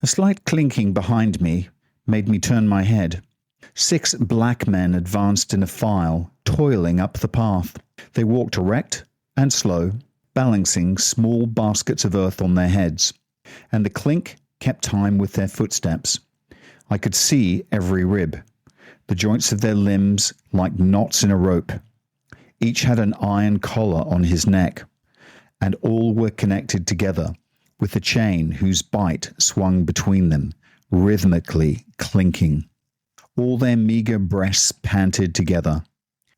A slight clinking behind me made me turn my head. 6 black men advanced in a file, toiling up the path. They walked erect and slow, balancing small baskets of earth on their heads, and the clink kept time with their footsteps. I could see every rib, the joints of their limbs like knots in a rope. Each had an iron collar on his neck, and all were connected together with a chain whose bite swung between them, rhythmically clinking. All their meagre breasts panted together.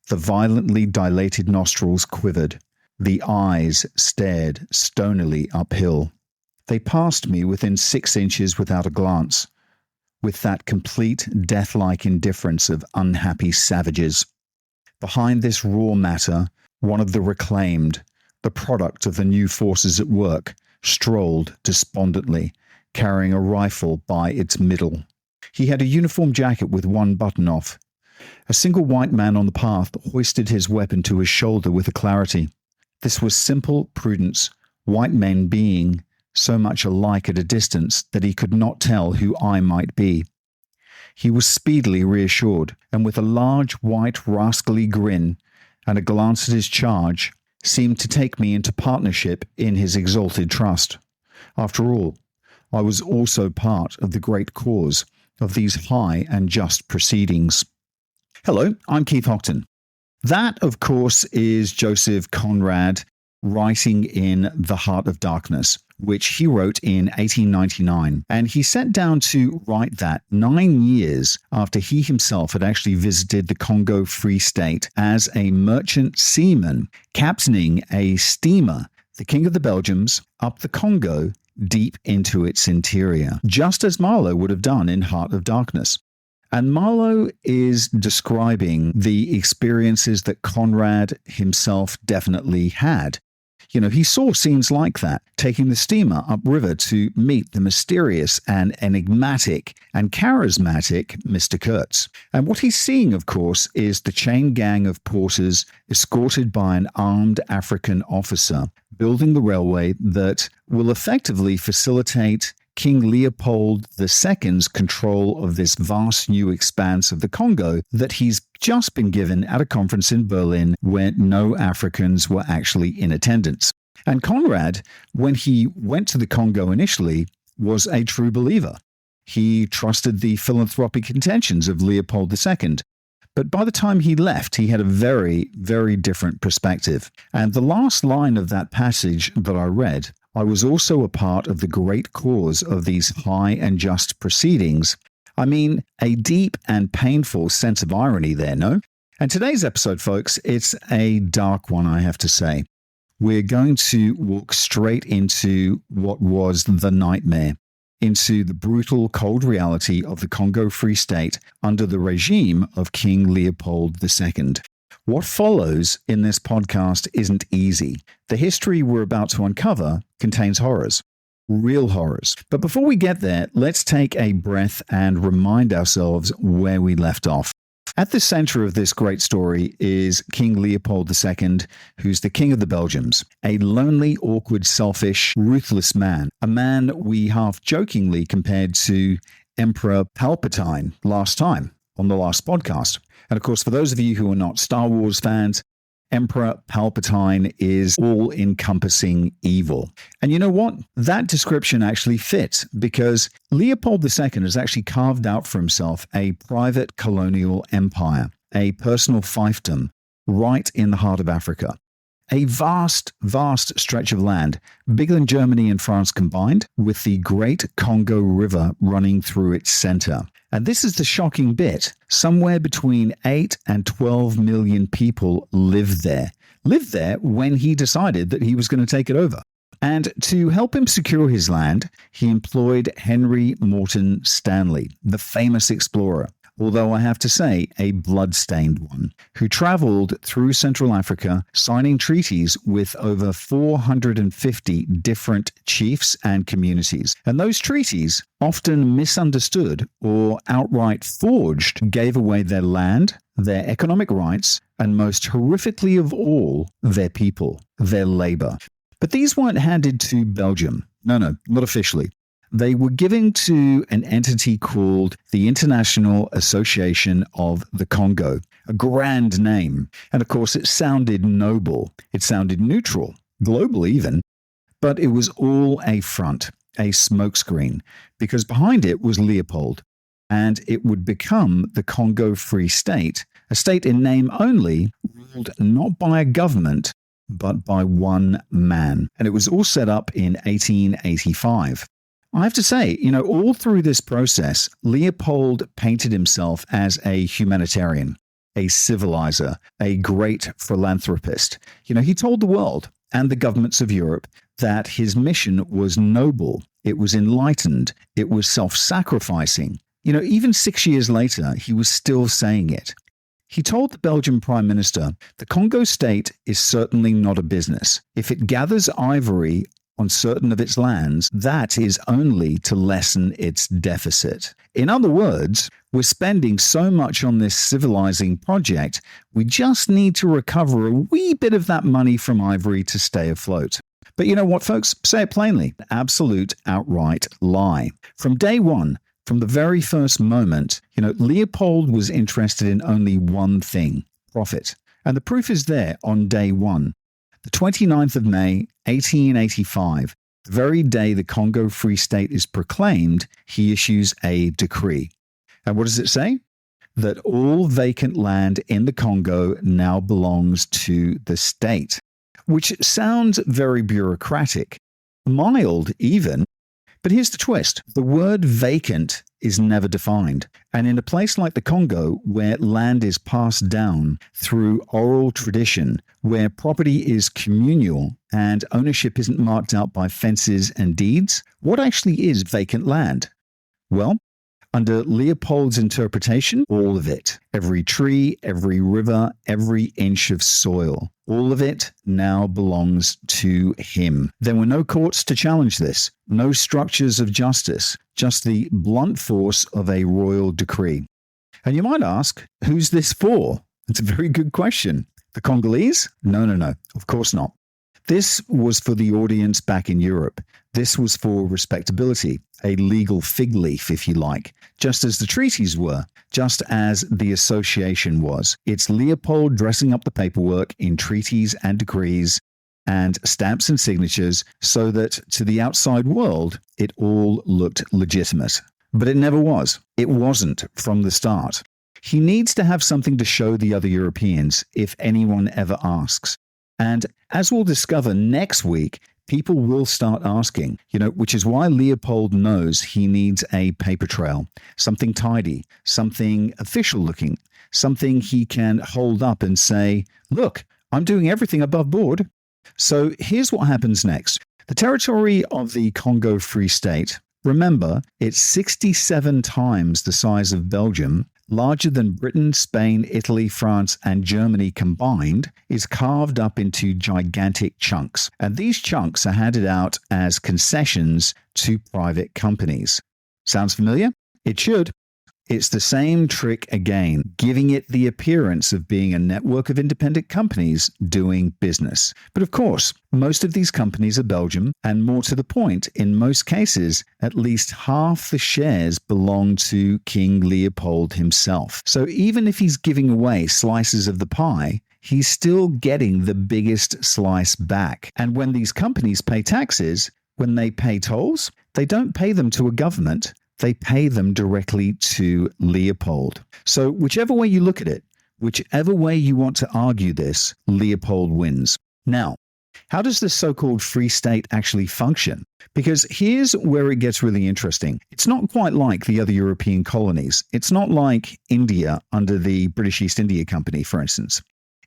The violently dilated nostrils quivered. The eyes stared stonily uphill. They passed me within 6 inches without a glance, with that complete death-like indifference of unhappy savages. Behind this raw matter, one of the reclaimed, the product of the new forces at work, strolled despondently, carrying a rifle by its middle. He had a uniform jacket with one button off. A single white man on the path hoisted his weapon to his shoulder with alacrity. This was simple prudence, white men being so much alike at a distance that he could not tell who I might be. He was speedily reassured, and with a large white rascally grin and a glance at his charge, seemed to take me into partnership in his exalted trust. After all, I was also part of the great cause of these high and just proceedings. Hello, I'm Keith Hockton. That, of course, is Joseph Conrad writing in The Heart of Darkness, which he wrote in 1899. And he sat down to write that 9 years after he himself had actually visited the Congo Free State as a merchant seaman, captaining a steamer, the King of the Belgians, up the Congo deep into its interior, just as Marlowe would have done in Heart of Darkness. And Marlowe is describing the experiences that Conrad himself definitely had. You know, he saw scenes like that, taking the steamer upriver to meet the mysterious and enigmatic and charismatic Mr. Kurtz. And what he's seeing, of course, is the chain gang of porters escorted by an armed African officer building the railway that will effectively facilitate King Leopold II's control of this vast new expanse of the Congo that he's just been given at a conference in Berlin where no Africans were actually in attendance. And Conrad, when he went to the Congo initially, was a true believer. He trusted the philanthropic intentions of Leopold II. But by the time he left, he had a very, very different perspective. And the last line of that passage that I read, I was also a part of the great cause of these high and just proceedings. I mean, a deep and painful sense of irony there, no? And today's episode, folks, it's a dark one, I have to say. We're going to walk straight into what was the nightmare, into the brutal, cold reality of the Congo Free State under the regime of King Leopold II. What follows in this podcast isn't easy. The history we're about to uncover contains horrors, real horrors. But before we get there, let's take a breath and remind ourselves where we left off. At the center of this great story is King Leopold II, who's the King of the Belgians, a lonely, awkward, selfish, ruthless man, a man we half jokingly compared to Emperor Palpatine last time on the last podcast. And of course, for those of you who are not Star Wars fans, Emperor Palpatine is all-encompassing evil. And you know what? That description actually fits because Leopold II has actually carved out for himself a private colonial empire, a personal fiefdom right in the heart of Africa. A vast, vast stretch of land, bigger than Germany and France combined, with the Great Congo River running through its center. And this is the shocking bit. Somewhere between 8 and 12 million people lived there when he decided that he was going to take it over. And to help him secure his land, he employed Henry Morton Stanley, the famous explorer, although I have to say a blood-stained one, who traveled through Central Africa, signing treaties with over 450 different chiefs and communities. And those treaties, often misunderstood or outright forged, gave away their land, their economic rights, and most horrifically of all, their people, their labor. But these weren't handed to Belgium. No, not officially. They were given to an entity called the International Association of the Congo, a grand name. And of course, it sounded noble. It sounded neutral, global even, but it was all a front, a smokescreen, because behind it was Leopold, and it would become the Congo Free State, a state in name only, ruled not by a government, but by one man. And it was all set up in 1885. I have to say, all through this process, Leopold painted himself as a humanitarian, a civilizer, a great philanthropist. He told the world and the governments of Europe that his mission was noble, it was enlightened, it was self-sacrificing. Even 6 years later, he was still saying it. He told the Belgian Prime Minister, the Congo state is certainly not a business. If it gathers ivory on certain of its lands, that is only to lessen its deficit. In other words, we're spending so much on this civilizing project, we just need to recover a wee bit of that money from ivory to stay afloat. But you know what, folks? Say it plainly. Absolute, outright lie. From day one, from the very first moment, Leopold was interested in only one thing, profit. And the proof is there on day one. The 29th of May, 1885, the very day the Congo Free State is proclaimed, he issues a decree. And what does it say? That all vacant land in the Congo now belongs to the state, which sounds very bureaucratic, mild even. But here's the twist. The word vacant is never defined. And in a place like the Congo, where land is passed down through oral tradition, where property is communal and ownership isn't marked out by fences and deeds, what actually is vacant land? Well, under Leopold's interpretation, all of it. Every tree, every river, every inch of soil. All of it now belongs to him. There were no courts to challenge this, no structures of justice, just the blunt force of a royal decree. And you might ask, who's this for? It's a very good question. The Congolese? No, of course not. This was for the audience back in Europe. This was for respectability, a legal fig leaf, if you like, just as the treaties were, just as the association was. It's Leopold dressing up the paperwork in treaties and decrees and stamps and signatures so that to the outside world, it all looked legitimate. But it never was. It wasn't from the start. He needs to have something to show the other Europeans if anyone ever asks. And as we'll discover next week, people will start asking, which is why Leopold knows he needs a paper trail, something tidy, something official looking, something he can hold up and say, look, I'm doing everything above board. So here's what happens next. The territory of the Congo Free State, remember, it's 67 times the size of Belgium, larger than Britain, Spain, Italy, France, and Germany combined, is carved up into gigantic chunks. And these chunks are handed out as concessions to private companies. Sounds familiar? It should. It's the same trick again, giving it the appearance of being a network of independent companies doing business. But of course, most of these companies are Belgian, and more to the point, in most cases, at least half the shares belong to King Leopold himself. So even if he's giving away slices of the pie, he's still getting the biggest slice back. And when these companies pay taxes, when they pay tolls, they don't pay them to a government. They pay them directly to Leopold. So whichever way you look at it, whichever way you want to argue this, Leopold wins. Now, how does this so-called Free State actually function? Because here's where it gets really interesting. It's not quite like the other European colonies. It's not like India under the British East India Company, for instance.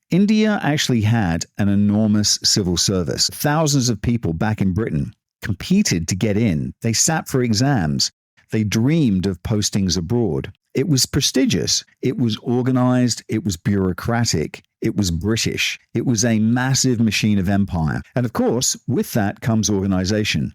India actually had an enormous civil service. Thousands of people back in Britain competed to get in. They sat for exams. They dreamed of postings abroad. It was prestigious. It was organized. It was bureaucratic. It was British. It was a massive machine of empire. And of course, with that comes organization.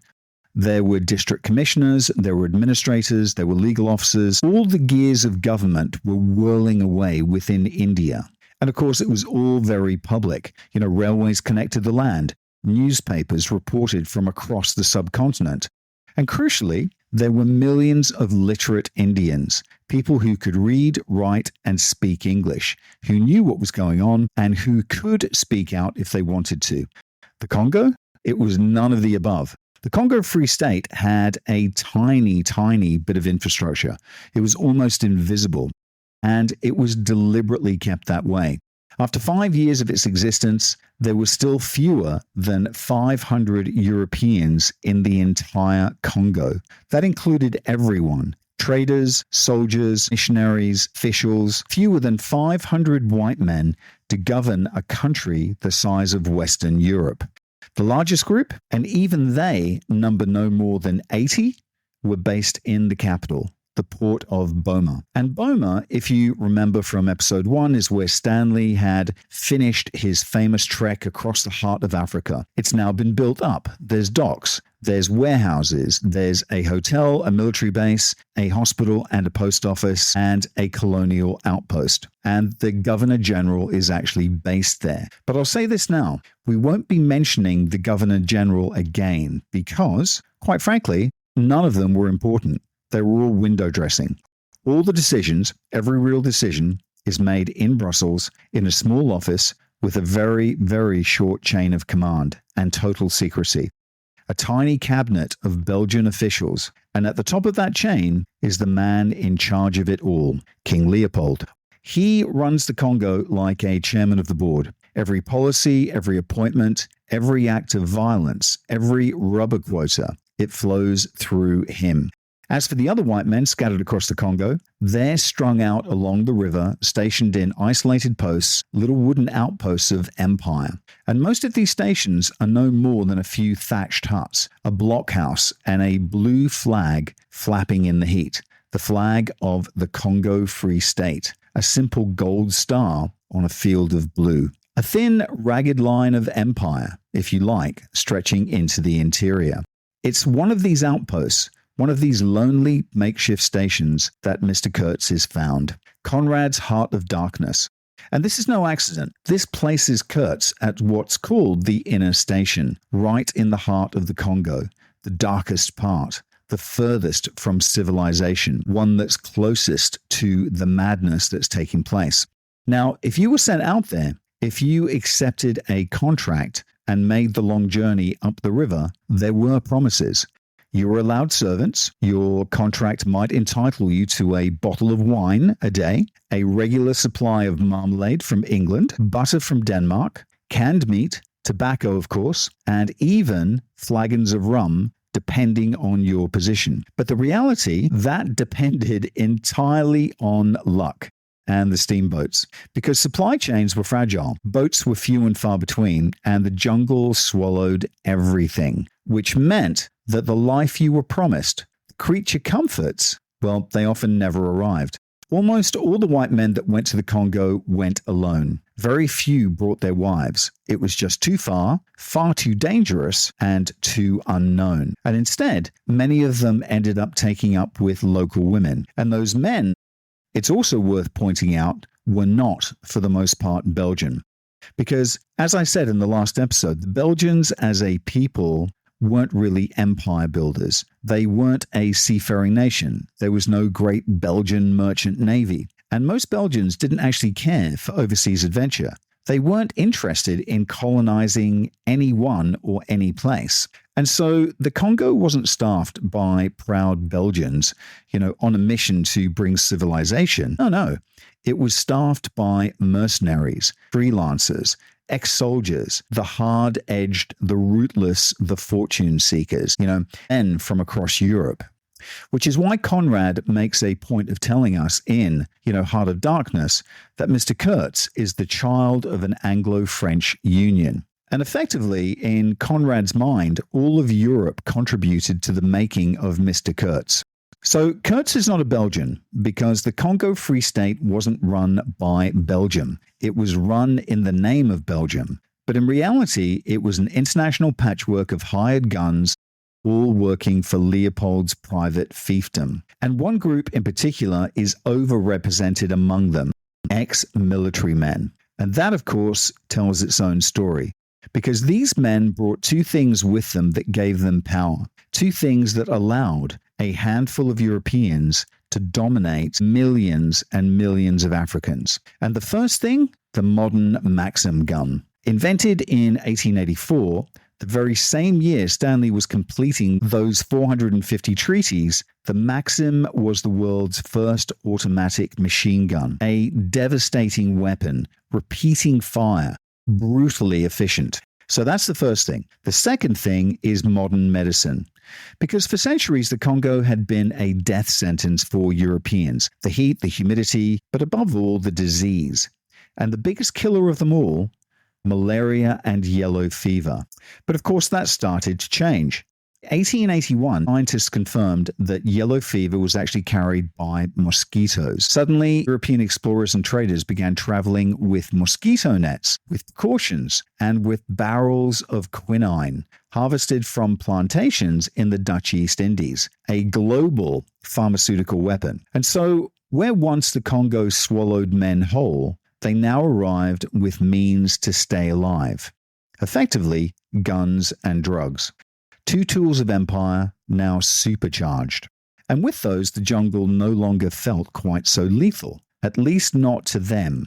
There were district commissioners, there were administrators, there were legal officers. All the gears of government were whirling away within India. And of course, it was all very public. Railways connected the land. Newspapers reported from across the subcontinent. And crucially, There were millions of literate Indians, people who could read, write, and speak English, who knew what was going on, and who could speak out if they wanted to. The Congo? It was none of the above. The Congo Free State had a tiny, tiny bit of infrastructure. It was almost invisible, and it was deliberately kept that way. After 5 years of its existence, there were still fewer than 500 Europeans in the entire Congo. That included everyone: traders, soldiers, missionaries, officials, fewer than 500 white men to govern a country the size of Western Europe. The largest group, and even they number no more than 80, were based in the capital, the port of Boma. And Boma, if you remember from episode 1, is where Stanley had finished his famous trek across the heart of Africa. It's now been built up. There's docks, there's warehouses, there's a hotel, a military base, a hospital and a post office, and a colonial outpost. And the Governor General is actually based there. But I'll say this now, we won't be mentioning the Governor General again because, quite frankly, none of them were important. They were all window dressing. All the decisions, every real decision, is made in Brussels in a small office with a very, very short chain of command and total secrecy. A tiny cabinet of Belgian officials, and at the top of that chain is the man in charge of it all, King Leopold. He runs the Congo like a chairman of the board. Every policy, every appointment, every act of violence, every rubber quota, it flows through him. As for the other white men scattered across the Congo, they're strung out along the river, stationed in isolated posts, little wooden outposts of empire. And most of these stations are no more than a few thatched huts, a blockhouse, and a blue flag flapping in the heat. The flag of the Congo Free State, a simple gold star on a field of blue. A thin, ragged line of empire, if you like, stretching into the interior. It's one of these outposts, one of these lonely makeshift stations, that Mr. Kurtz is found. Conrad's heart of darkness. And this is no accident. This places Kurtz at what's called the inner station, right in the heart of the Congo, the darkest part, the furthest from civilization, one that's closest to the madness that's taking place. Now, if you were sent out there, if you accepted a contract and made the long journey up the river, there were promises. You were allowed servants. Your contract might entitle you to a bottle of wine a day, a regular supply of marmalade from England, butter from Denmark, canned meat, tobacco, of course, and even flagons of rum, depending on your position. But the reality, that depended entirely on luck and the steamboats, because supply chains were fragile, boats were few and far between, and the jungle swallowed everything, which meant that the life you were promised, the creature comforts, well, they often never arrived. Almost all the white men that went to the Congo went alone. Very few brought their wives. It was just too far too dangerous, and too unknown. And instead, many of them ended up taking up with local women. And those men, it's also worth pointing out, were not, for the most part, Belgian. Because, as I said in the last episode, the Belgians as a people weren't really empire builders. They weren't a seafaring nation. There was no great Belgian merchant navy. And most Belgians didn't actually care for overseas adventure. They weren't interested in colonizing anyone or any place. And so the Congo wasn't staffed by proud Belgians, on a mission to bring civilization. No. It was staffed by mercenaries, freelancers, ex-soldiers, the hard-edged, the rootless, the fortune seekers, men from across Europe. Which is why Conrad makes a point of telling us in, Heart of Darkness, that Mr. Kurtz is the child of an Anglo-French union. And effectively, in Conrad's mind, all of Europe contributed to the making of Mr. Kurtz. So Kurtz is not a Belgian because the Congo Free State wasn't run by Belgium. It was run in the name of Belgium. But in reality, it was an international patchwork of hired guns, all working for Leopold's private fiefdom. And one group in particular is overrepresented among them, ex-military men. And that, of course, tells its own story. Because these men brought two things with them that gave them power, two things that allowed a handful of Europeans to dominate millions and millions of Africans. And the first thing, the modern Maxim gun. Invented in 1884, the very same year Stanley was completing those 450 treaties, the Maxim was the world's first automatic machine gun, a devastating weapon, repeating fire, brutally efficient. So that's the first thing. The second thing is modern medicine. Because for centuries, the Congo had been a death sentence for Europeans. The heat, the humidity, but above all, the disease. And the biggest killer of them all, malaria and yellow fever. But of course, that started to change. 1881, scientists confirmed that yellow fever was actually carried by mosquitoes. Suddenly, European explorers and traders began traveling with mosquito nets, with precautions, and with barrels of quinine, harvested from plantations in the Dutch East Indies, a global pharmaceutical weapon. And so, where once the Congo swallowed men whole, they now arrived with means to stay alive. Effectively, guns and drugs. Two tools of empire, now supercharged. And with those, the jungle no longer felt quite so lethal, at least not to them.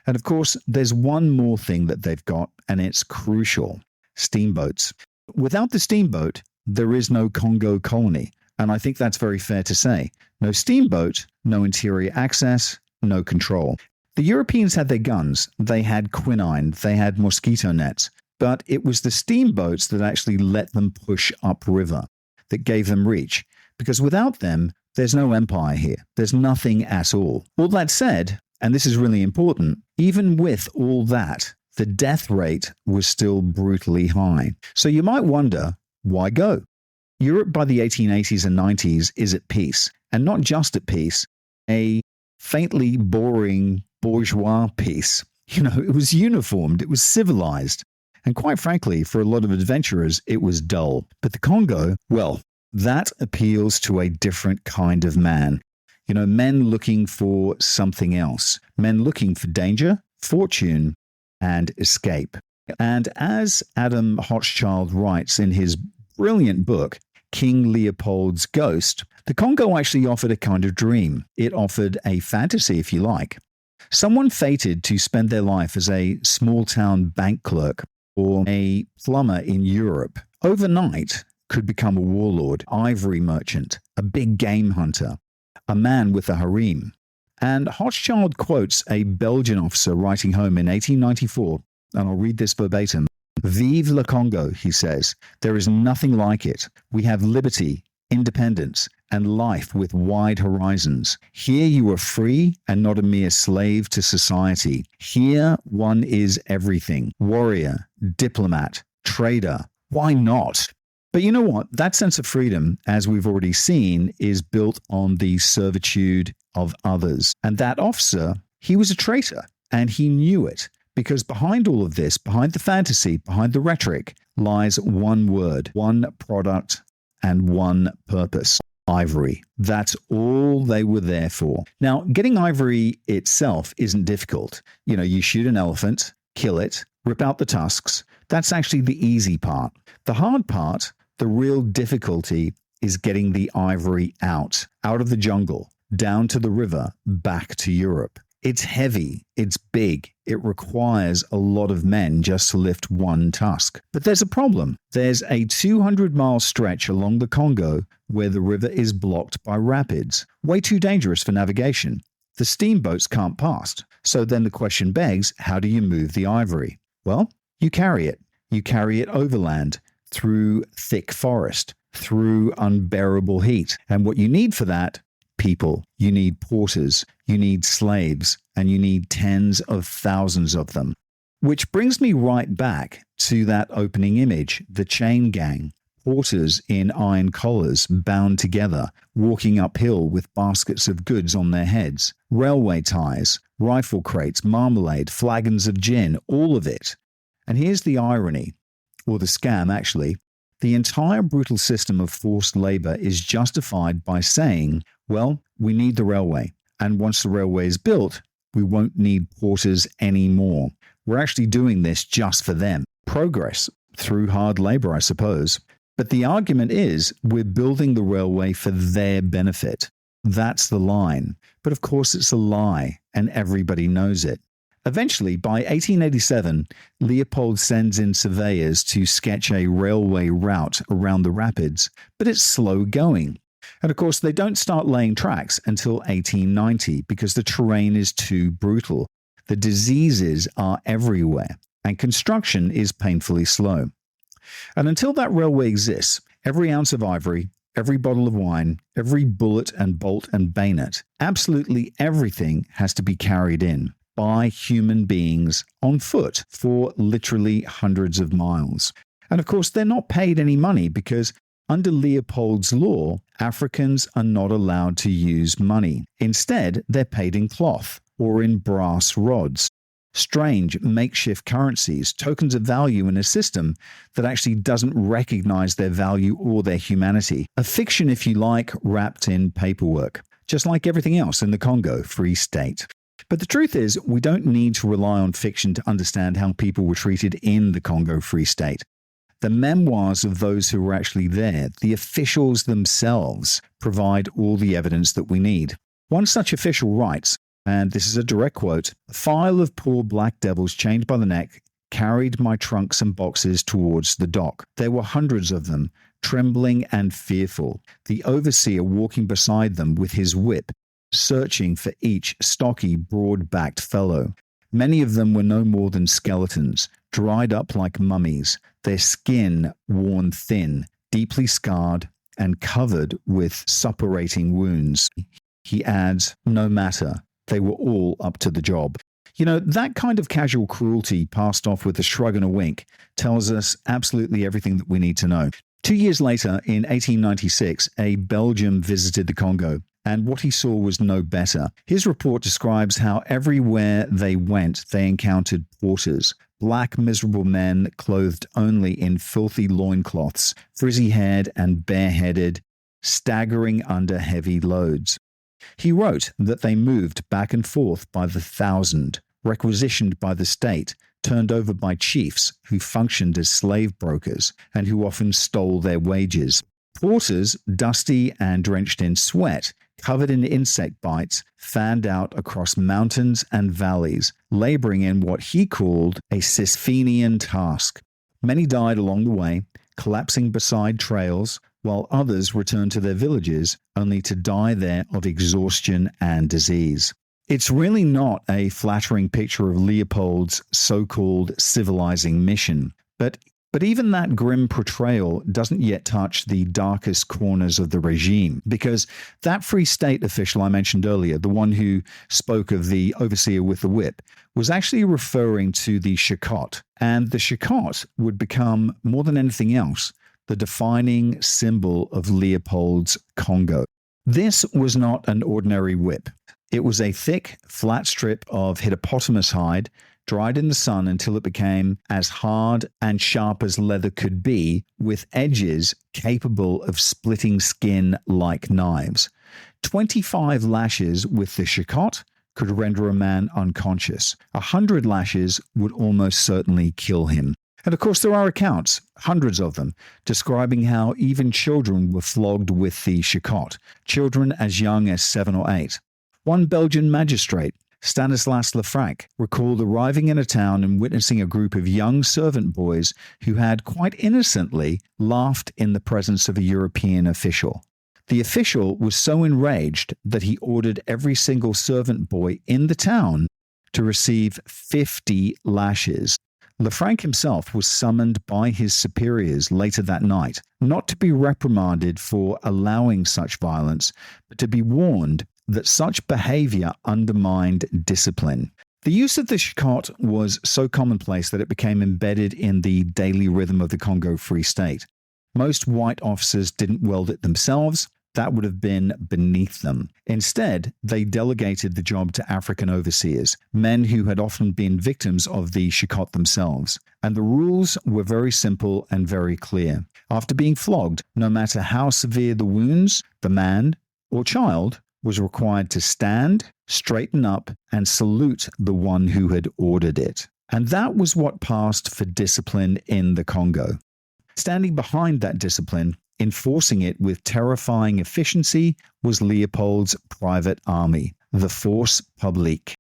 And of course, there's one more thing that they've got, and it's crucial. Steamboats. Without the steamboat, there is no Congo colony. And I think that's very fair to say. No steamboat, no interior access, no control. The Europeans had their guns, they had quinine, they had mosquito nets. But it was the steamboats that actually let them push upriver, that gave them reach. Because without them, there's no empire here. There's nothing at all. All that said, and this is really important, even with all that, the death rate was still brutally high. So you might wonder, why go? Europe by the 1880s and 90s is at peace. And not just at peace, a faintly boring bourgeois peace. It was uniformed, it was civilized. And quite frankly, for a lot of adventurers, it was dull. But the Congo, well, that appeals to a different kind of man. Men looking for something else. Men looking for danger, fortune, and escape. And as Adam Hochschild writes in his brilliant book, King Leopold's Ghost, the Congo actually offered a kind of dream. It offered a fantasy, if you like. Someone fated to spend their life as a small-town bank clerk or a plumber in Europe, overnight could become a warlord, ivory merchant, a big game hunter, a man with a harem. And Hochschild quotes a Belgian officer writing home in 1894, and I'll read this verbatim. "Vive le Congo," he says. "There is nothing like it. We have liberty, independence, and life with wide horizons. Here you are free and not a mere slave to society. Here one is everything. Warrior, diplomat, trader. Why not?" But you know what? That sense of freedom, as we've already seen, is built on the servitude of others. And that officer, he was a traitor, and he knew it. Because behind all of this, behind the fantasy, behind the rhetoric, lies one word, one product, and one purpose. Ivory. That's all they were there for. Now, getting ivory itself isn't difficult. You shoot an elephant, kill it, rip out the tusks. That's actually the easy part. The hard part, the real difficulty, is getting the ivory out of the jungle, down to the river, back to Europe. It's heavy, it's big, it requires a lot of men just to lift one tusk. But there's a problem. There's a 200-mile stretch along the Congo where the river is blocked by rapids, way too dangerous for navigation. The steamboats can't pass. So then the question begs, how do you move the ivory? Well, you carry it. You carry it overland, through thick forest, through unbearable heat. And what you need for that, people. You need porters, you need slaves, and you need tens of thousands of them. Which brings me right back to that opening image, the chain gang. Porters in iron collars, bound together, walking uphill with baskets of goods on their heads, railway ties, rifle crates, marmalade, flagons of gin, all of it. And here's the irony, or the scam actually. The entire brutal system of forced labor is justified by saying, well, we need the railway. And once the railway is built, we won't need porters anymore. We're actually doing this just for them. Progress through hard labor, I suppose. But the argument is we're building the railway for their benefit. That's the line. But of course, it's a lie, and everybody knows it. Eventually, by 1887, Leopold sends in surveyors to sketch a railway route around the rapids, but it's slow going. And of course, they don't start laying tracks until 1890 because the terrain is too brutal. The diseases are everywhere, and construction is painfully slow. And until that railway exists, every ounce of ivory, every bottle of wine, every bullet and bolt and bayonet, absolutely everything has to be carried in by human beings on foot for literally hundreds of miles. And of course, they're not paid any money because under Leopold's law, Africans are not allowed to use money. Instead, they're paid in cloth or in brass rods. Strange makeshift currencies, tokens of value in a system that actually doesn't recognize their value or their humanity. A fiction, if you like, wrapped in paperwork, just like everything else in the Congo Free State. But the truth is, we don't need to rely on fiction to understand how people were treated in the Congo Free State. The memoirs of those who were actually there, the officials themselves, provide all the evidence that we need. One such official writes, and this is a direct quote, "A file of poor black devils chained by the neck carried my trunks and boxes towards the dock. There were hundreds of them, trembling and fearful, the overseer walking beside them with his whip, searching for each stocky, broad-backed fellow. Many of them were no more than skeletons, dried up like mummies, their skin worn thin, deeply scarred, and covered with suppurating wounds." He adds, "No matter, they were all up to the job." You know, that kind of casual cruelty passed off with a shrug and a wink tells us absolutely everything that we need to know. 2 years later, in 1896, a Belgian visited the Congo, and what he saw was no better. His report describes how everywhere they went, they encountered porters, black, miserable men clothed only in filthy loincloths, frizzy-haired and bareheaded, staggering under heavy loads. He wrote that they moved back and forth by the thousand, requisitioned by the state, turned over by chiefs who functioned as slave brokers and who often stole their wages. Porters, dusty and drenched in sweat, covered in insect bites, fanned out across mountains and valleys, laboring in what he called a Sisyphean task. Many died along the way, collapsing beside trails, while others returned to their villages only to die there of exhaustion and disease. It's really not a flattering picture of Leopold's so-called civilizing mission, but even that grim portrayal doesn't yet touch the darkest corners of the regime, because that Free State official I mentioned earlier, the one who spoke of the overseer with the whip, was actually referring to the Shikot, and the Shikot would become, more than anything else, the defining symbol of Leopold's Congo. This was not an ordinary whip. It was a thick, flat strip of hippopotamus hide, dried in the sun until it became as hard and sharp as leather could be, with edges capable of splitting skin like knives. 25 lashes with the Shikot could render a man unconscious. 100 lashes would almost certainly kill him. And of course, there are accounts, hundreds of them, describing how even children were flogged with the Shikot, children as young as 7 or 8. One Belgian magistrate, Stanislas Lefranc, recalled arriving in a town and witnessing a group of young servant boys who had quite innocently laughed in the presence of a European official. The official was so enraged that he ordered every single servant boy in the town to receive 50 lashes. Lefranc himself was summoned by his superiors later that night, not to be reprimanded for allowing such violence, but to be warned that such behavior undermined discipline. The use of the Shikot was so commonplace that it became embedded in the daily rhythm of the Congo Free State. Most white officers didn't wield it themselves. That would have been beneath them. Instead, they delegated the job to African overseers, men who had often been victims of the Shikot themselves. And the rules were very simple and very clear. After being flogged, no matter how severe the wounds, the man or child was required to stand, straighten up, and salute the one who had ordered it. And that was what passed for discipline in the Congo. Standing behind that discipline, enforcing it with terrifying efficiency, was Leopold's private army, the Force Publique.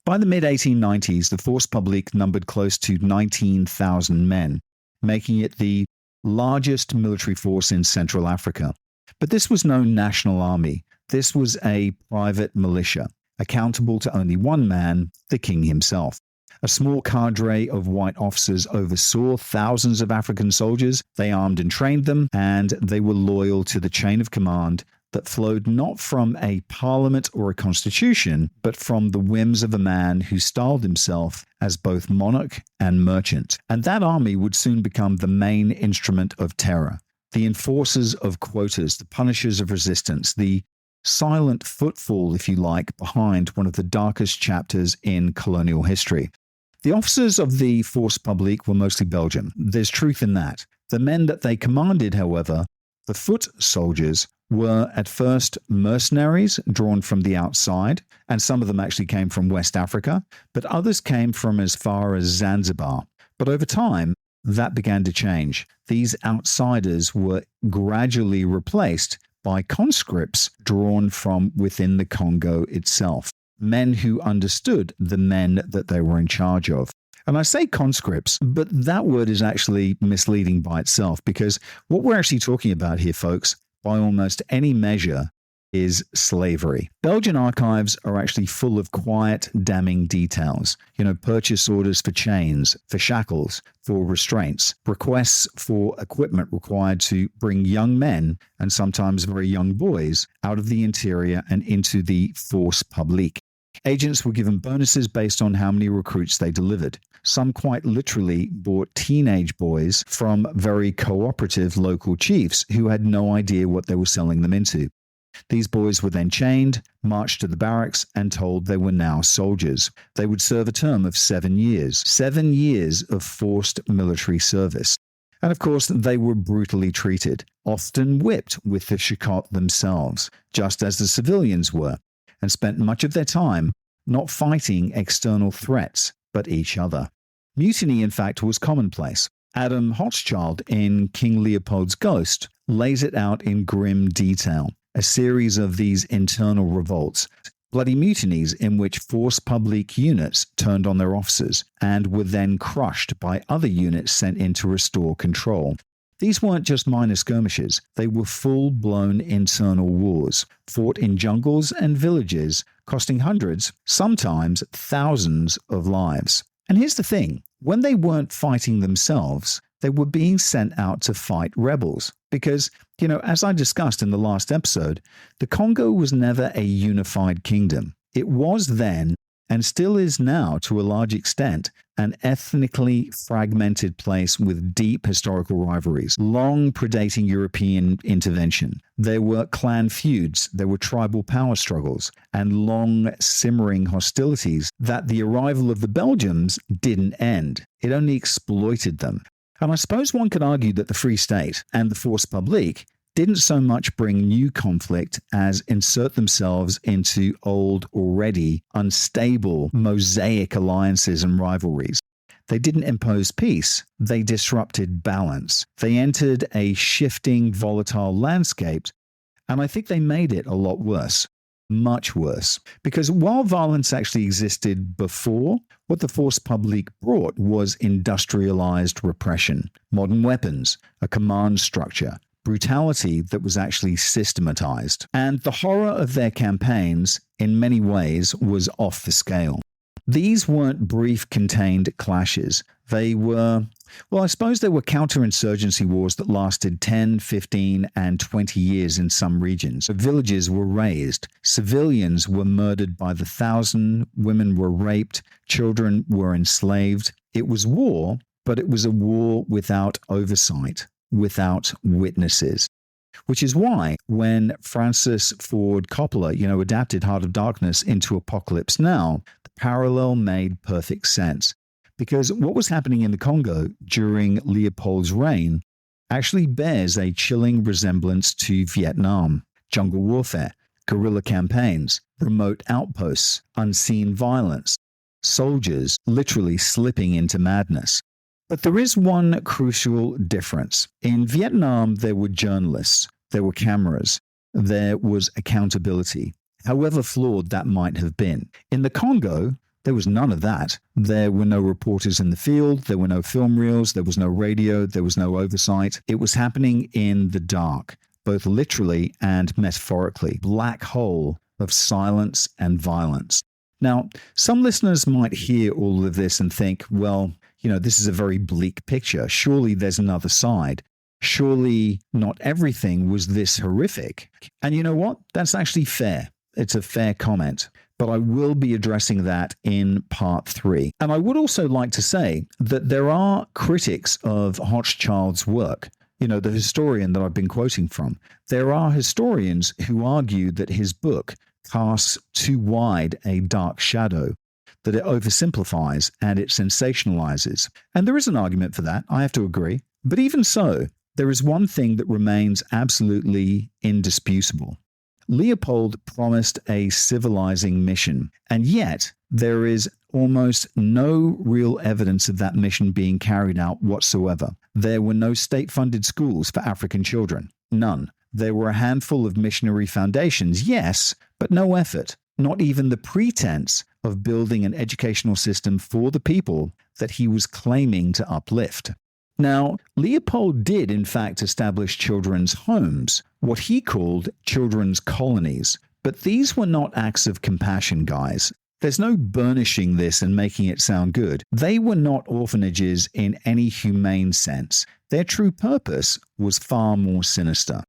By the mid-1890s, the Force Publique numbered close to 19,000 men, making it the largest military force in Central Africa. But this was no national army. This was a private militia, accountable to only one man, the king himself. A small cadre of white officers oversaw thousands of African soldiers. They armed and trained them, and they were loyal to the chain of command that flowed not from a parliament or a constitution, but from the whims of a man who styled himself as both monarch and merchant. And that army would soon become the main instrument of terror, the enforcers of quotas, the punishers of resistance, the silent footfall, if you like, behind one of the darkest chapters in colonial history. The officers of the Force Publique were mostly Belgian. There's truth in that. The men that they commanded, however, the foot soldiers, were at first mercenaries drawn from the outside, and some of them actually came from West Africa, but others came from as far as Zanzibar. But over time, that began to change. These outsiders were gradually replaced by conscripts drawn from within the Congo itself, men who understood the men that they were in charge of. And I say conscripts, but that word is actually misleading by itself, because what we're actually talking about here, folks, by almost any measure, is slavery. Belgian archives are actually full of quiet, damning details. Purchase orders for chains, for shackles, for restraints, requests for equipment required to bring young men, and sometimes very young boys, out of the interior and into the Force Publique. Agents were given bonuses based on how many recruits they delivered. Some quite literally bought teenage boys from very cooperative local chiefs who had no idea what they were selling them into. These boys were then chained, marched to the barracks, and told they were now soldiers. They would serve a term of 7 years. 7 years of forced military service. And of course, they were brutally treated, often whipped with the chicotte themselves, just as the civilians were, and spent much of their time not fighting external threats, but each other. Mutiny, in fact, was commonplace. Adam Hochschild in King Leopold's Ghost lays it out in grim detail, a series of these internal revolts, bloody mutinies in which Force Publique units turned on their officers and were then crushed by other units sent in to restore control. These weren't just minor skirmishes, they were full-blown internal wars, fought in jungles and villages, costing hundreds, sometimes thousands of lives. And here's the thing, when they weren't fighting themselves, they were being sent out to fight rebels. Because, as I discussed in the last episode, the Congo was never a unified kingdom. It was then, and still is now to a large extent, an ethnically fragmented place with deep historical rivalries, long predating European intervention. There were clan feuds, there were tribal power struggles, and long simmering hostilities that the arrival of the Belgians didn't end. It only exploited them. And I suppose one could argue that the Free State and the Force Publique didn't so much bring new conflict as insert themselves into old, already unstable, mosaic alliances and rivalries. They didn't impose peace, they disrupted balance. They entered a shifting, volatile landscape, and I think they made it a lot worse. Much worse. Because while violence actually existed before, what the Force Publique brought was industrialized repression, modern weapons, a command structure, brutality that was actually systematized. And the horror of their campaigns, in many ways, was off the scale. These weren't brief, contained clashes. They were, I suppose they were counterinsurgency wars that lasted 10, 15, and 20 years in some regions. Villages were razed. Civilians were murdered by the thousand. Women were raped. Children were enslaved. It was war, but it was a war without oversight, without witnesses. Which is why when Francis Ford Coppola, adapted Heart of Darkness into Apocalypse Now, the parallel made perfect sense. Because what was happening in the Congo during Leopold's reign actually bears a chilling resemblance to Vietnam. Jungle warfare, guerrilla campaigns, remote outposts, unseen violence, soldiers literally slipping into madness. But there is one crucial difference. In Vietnam, there were journalists, there were cameras, there was accountability, however flawed that might have been. In the Congo, there was none of that. There were no reporters in the field, there were no film reels, there was no radio, there was no oversight. It was happening in the dark, both literally and metaphorically. Black hole of silence and violence. Now, some listeners might hear all of this and think, well, this is a very bleak picture. Surely there's another side. Surely not everything was this horrific. And you know what? That's actually fair. It's a fair comment. But I will be addressing that in part 3. And I would also like to say that there are critics of Hochschild's work. The historian that I've been quoting from. There are historians who argue that his book casts too wide a dark shadow, that it oversimplifies and it sensationalizes. And there is an argument for that, I have to agree. But even so, there is one thing that remains absolutely indisputable. Leopold promised a civilizing mission, and yet there is almost no real evidence of that mission being carried out whatsoever. There were no state-funded schools for African children. None. There were a handful of missionary foundations, yes, but no effort. Not even the pretense of building an educational system for the people that he was claiming to uplift. Now, Leopold did in fact establish children's homes, what he called children's colonies. But these were not acts of compassion, guys. There's no burnishing this and making it sound good. They were not orphanages in any humane sense. Their true purpose was far more sinister.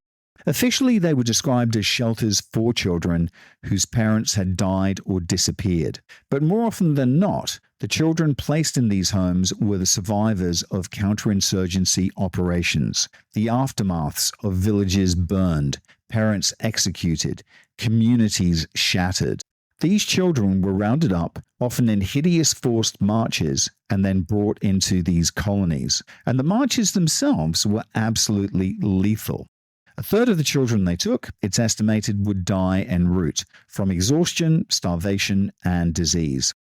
Officially, they were described as shelters for children whose parents had died or disappeared. But more often than not, the children placed in these homes were the survivors of counterinsurgency operations, the aftermaths of villages burned, parents executed, communities shattered. These children were rounded up, often in hideous forced marches, and then brought into these colonies. And the marches themselves were absolutely lethal. A third of the children they took, it's estimated, would die en route from exhaustion, starvation, and disease.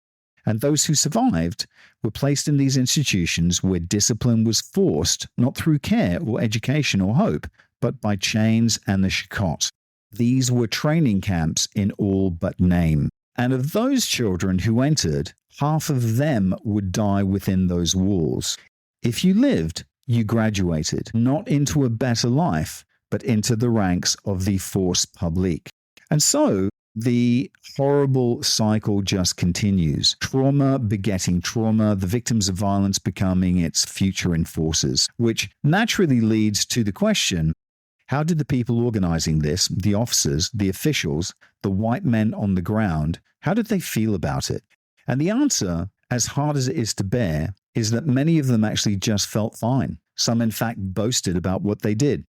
And those who survived were placed in these institutions where discipline was forced, not through care or education or hope, but by chains and the shikot. These were training camps in all but name. And of those children who entered, half of them would die within those walls. If you lived, you graduated, not into a better life, but into the ranks of the force publique. And so the horrible cycle just continues. Trauma begetting trauma, the victims of violence becoming its future enforcers, which naturally leads to the question, how did the people organizing this, the officers, the officials, the white men on the ground, how did they feel about it? And the answer, as hard as it is to bear, is that many of them actually just felt fine. Some, in fact, boasted about what they did.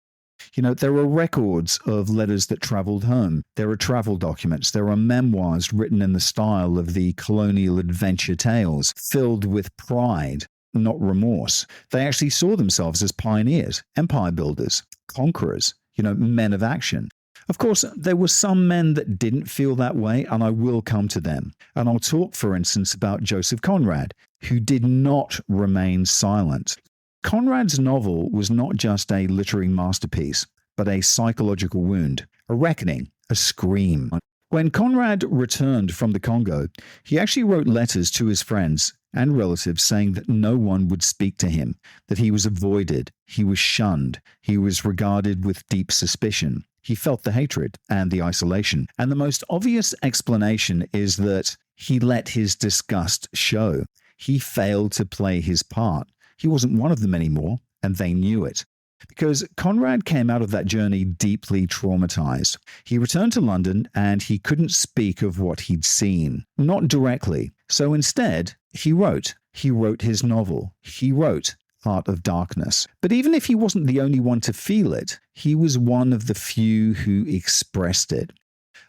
There are records of letters that traveled home. There are travel documents. There are memoirs written in the style of the colonial adventure tales, filled with pride, not remorse. They actually saw themselves as pioneers, empire builders, conquerors, men of action. Of course, there were some men that didn't feel that way, and I will come to them. And I'll talk, for instance, about Joseph Conrad, who did not remain silent. Conrad's novel was not just a literary masterpiece, but a psychological wound, a reckoning, a scream. When Conrad returned from the Congo, he actually wrote letters to his friends and relatives saying that no one would speak to him, that he was avoided, he was shunned, he was regarded with deep suspicion. He felt the hatred and the isolation. And the most obvious explanation is that he let his disgust show. He failed to play his part. He wasn't one of them anymore, and they knew it. Because Conrad came out of that journey deeply traumatized. He returned to London and he couldn't speak of what he'd seen, not directly. So instead, he wrote. He wrote his novel. He wrote Heart of Darkness. But even if he wasn't the only one to feel it, he was one of the few who expressed it.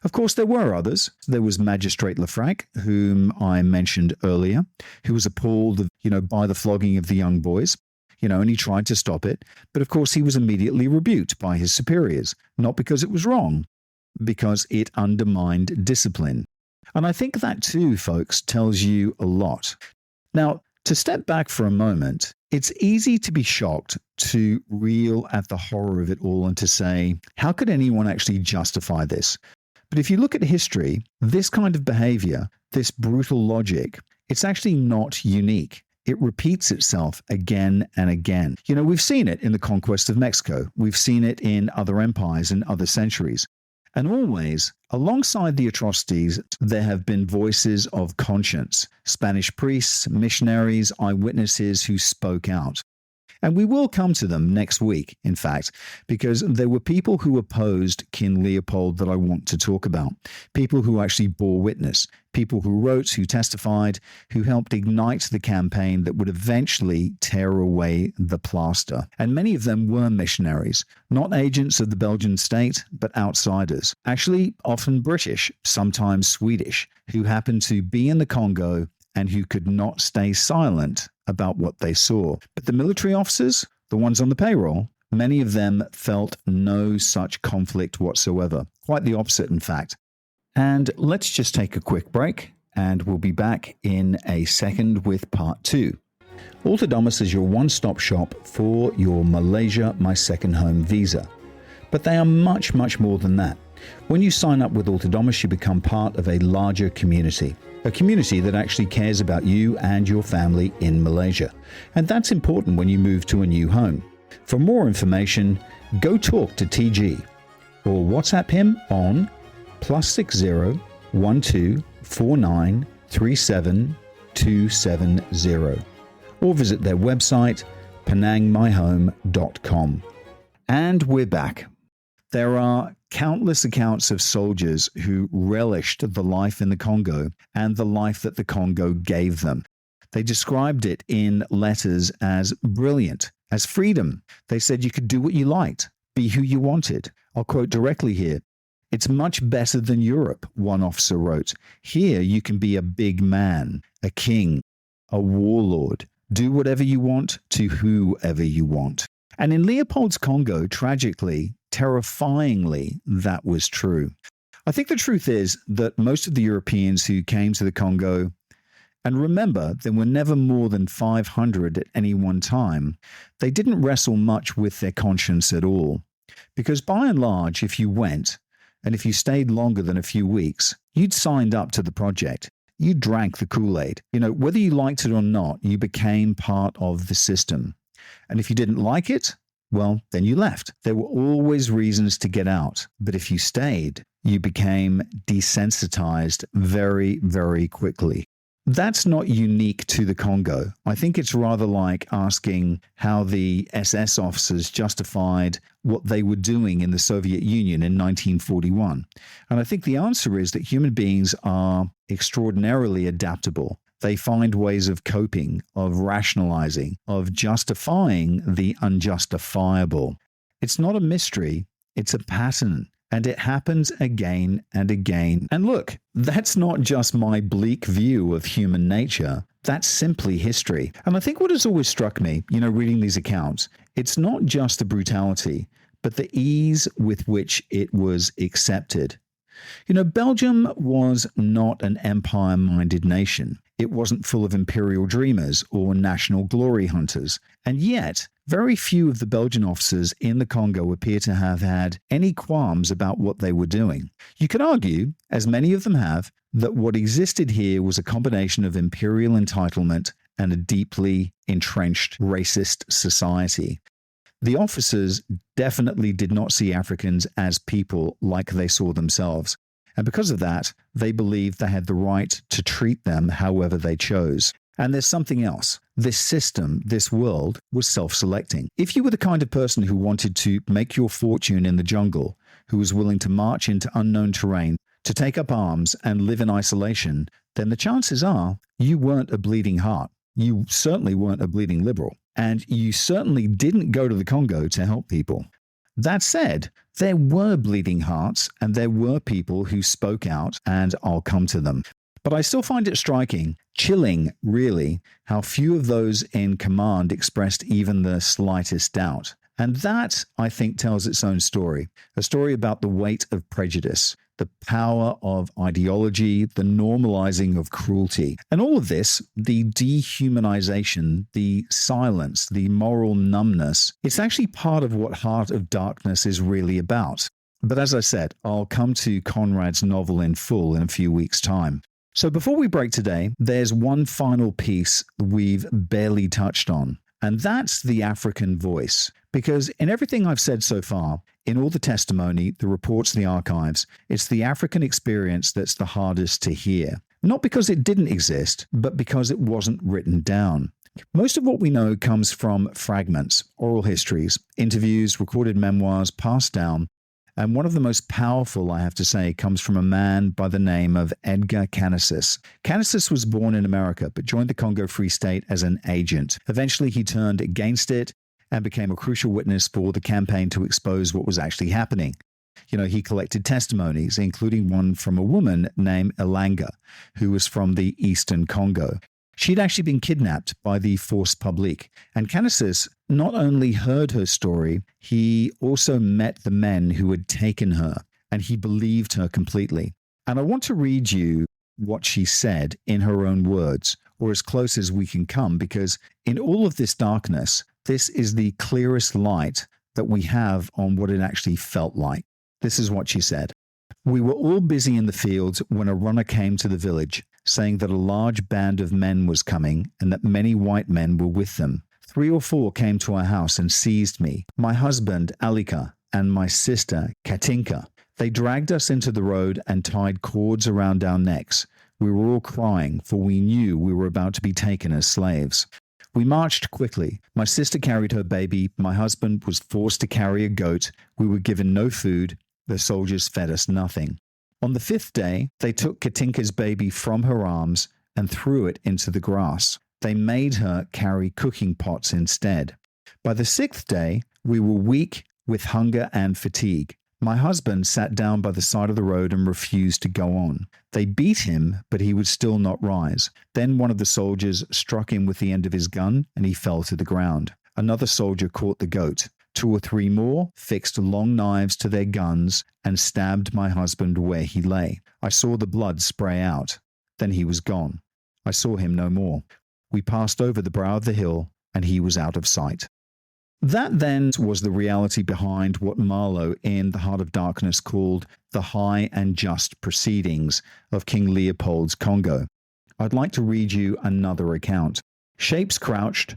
Of course, there were others. There was Magistrate Lefranc, whom I mentioned earlier, who was appalled, by the flogging of the young boys, and he tried to stop it. But of course, he was immediately rebuked by his superiors, not because it was wrong, because it undermined discipline. And I think that too, folks, tells you a lot. Now, To step back for a moment, it's easy to be shocked, to reel at the horror of it all and to say, how could anyone actually justify this? But if you look at history, this kind of behavior, this brutal logic, it's actually not unique. It repeats itself again and again. You know, we've seen it in the conquest of Mexico. We've seen it in other empires in other centuries. And always, alongside the atrocities, there have been voices of conscience, Spanish priests, missionaries, eyewitnesses who spoke out. And we will come to them next week, in fact, because there were people who opposed King Leopold that I want to talk about. People who actually bore witness. People who wrote, who testified, who helped ignite the campaign that would eventually tear away the plaster. And many of them were missionaries, not agents of the Belgian state, but outsiders. Actually, often British, sometimes Swedish, who happened to be in the Congo and who could not stay silent about what they saw. But the military officers, the ones on the payroll, many of them felt no such conflict whatsoever. Quite the opposite, in fact. And let's just take a quick break, and we'll be back in a second with part 2. Altadomus is your one-stop shop for your Malaysia My Second Home visa. But they are much, much more than that. When you sign up with Altadomus, you become part of a larger community. A community that actually cares about you and your family in Malaysia. And that's important when you move to a new home. For more information, go talk to TG or WhatsApp him on +60 12 49 37 270 or visit their website penangmyhome.com. And we're back. There are countless accounts of soldiers who relished the life in the Congo and the life that the Congo gave them. They described it in letters as brilliant, as freedom. They said you could do what you liked, be who you wanted. I'll quote directly here. It's much better than Europe, one officer wrote. Here you can be a big man, a king, a warlord. Do whatever you want to whoever you want. And in Leopold's Congo, tragically, terrifyingly, that was true. I think the truth is that most of the Europeans who came to the Congo, and remember, there were never more than 500 at any one time, they didn't wrestle much with their conscience at all. Because by and large, if you went, and if you stayed longer than a few weeks, you'd signed up to the project. You drank the Kool-Aid. You know, whether you liked it or not, you became part of the system. And if you didn't like it, well, then you left. There were always reasons to get out. But if you stayed, you became desensitized very, very quickly. That's not unique to the Congo. I think it's rather like asking how the SS officers justified what they were doing in the Soviet Union in 1941. And I think the answer is that human beings are extraordinarily adaptable. They find ways of coping, of rationalizing, of justifying the unjustifiable. It's not a mystery, it's a pattern. And it happens again and again. And look, that's not just my bleak view of human nature. That's simply history. And I think what has always struck me, reading these accounts, it's not just the brutality, but the ease with which it was accepted. Belgium was not an empire-minded nation. It wasn't full of imperial dreamers or national glory hunters. And yet, very few of the Belgian officers in the Congo appear to have had any qualms about what they were doing. You could argue, as many of them have, that what existed here was a combination of imperial entitlement and a deeply entrenched racist society. The officers definitely did not see Africans as people like they saw themselves. And because of that, they believed they had the right to treat them however they chose. And there's something else. This system, this world, was self-selecting. If you were the kind of person who wanted to make your fortune in the jungle, who was willing to march into unknown terrain, to take up arms and live in isolation, then the chances are you weren't a bleeding heart. You certainly weren't a bleeding liberal. And you certainly didn't go to the Congo to help people. That said, there were bleeding hearts and there were people who spoke out, and I'll come to them. But I still find it striking, chilling, really, how few of those in command expressed even the slightest doubt. And that, I think, tells its own story, a story about the weight of prejudice, the power of ideology, the normalizing of cruelty. And all of this, the dehumanization, the silence, the moral numbness, it's actually part of what Heart of Darkness is really about. But as I said, I'll come to Conrad's novel in full in a few weeks' time. So before we break today, there's one final piece we've barely touched on, and that's the African voice. Because in everything I've said so far, in all the testimony, the reports, the archives, it's the African experience that's the hardest to hear. Not because it didn't exist, but because it wasn't written down. Most of what we know comes from fragments, oral histories, interviews, recorded memoirs passed down. And one of the most powerful, I have to say, comes from a man by the name of Edgar Canices. Canices was born in America, but joined the Congo Free State as an agent. Eventually, he turned against it and became a crucial witness for the campaign to expose what was actually happening. He collected testimonies, including one from a woman named Elanga, who was from the eastern Congo. She'd actually been kidnapped by the Force Publique, and Canices not only heard her story, he also met the men who had taken her, and he believed her completely. And I want to read you what she said in her own words, or as close as we can come, because in all of this darkness, this is the clearest light that we have on what it actually felt like. This is what she said. "We were all busy in the fields when a runner came to the village, saying that a large band of men was coming and that many white men were with them. 3 or 4 came to our house and seized me, my husband Alika, and my sister Katinka. They dragged us into the road and tied cords around our necks. We were all crying, for we knew we were about to be taken as slaves. We marched quickly. My sister carried her baby. My husband was forced to carry a goat. We were given no food. The soldiers fed us nothing. On the 5th day, they took Katinka's baby from her arms and threw it into the grass. They made her carry cooking pots instead. By the 6th day, we were weak with hunger and fatigue. My husband sat down by the side of the road and refused to go on. They beat him, but he would still not rise. Then one of the soldiers struck him with the end of his gun, and he fell to the ground. Another soldier caught the goat. 2 or 3 more fixed long knives to their guns and stabbed my husband where he lay. I saw the blood spray out. Then he was gone. I saw him no more. We passed over the brow of the hill, and he was out of sight." That then was the reality behind what Marlowe in The Heart of Darkness called the high and just proceedings of King Leopold's Congo. I'd like to read you another account. "Shapes crouched,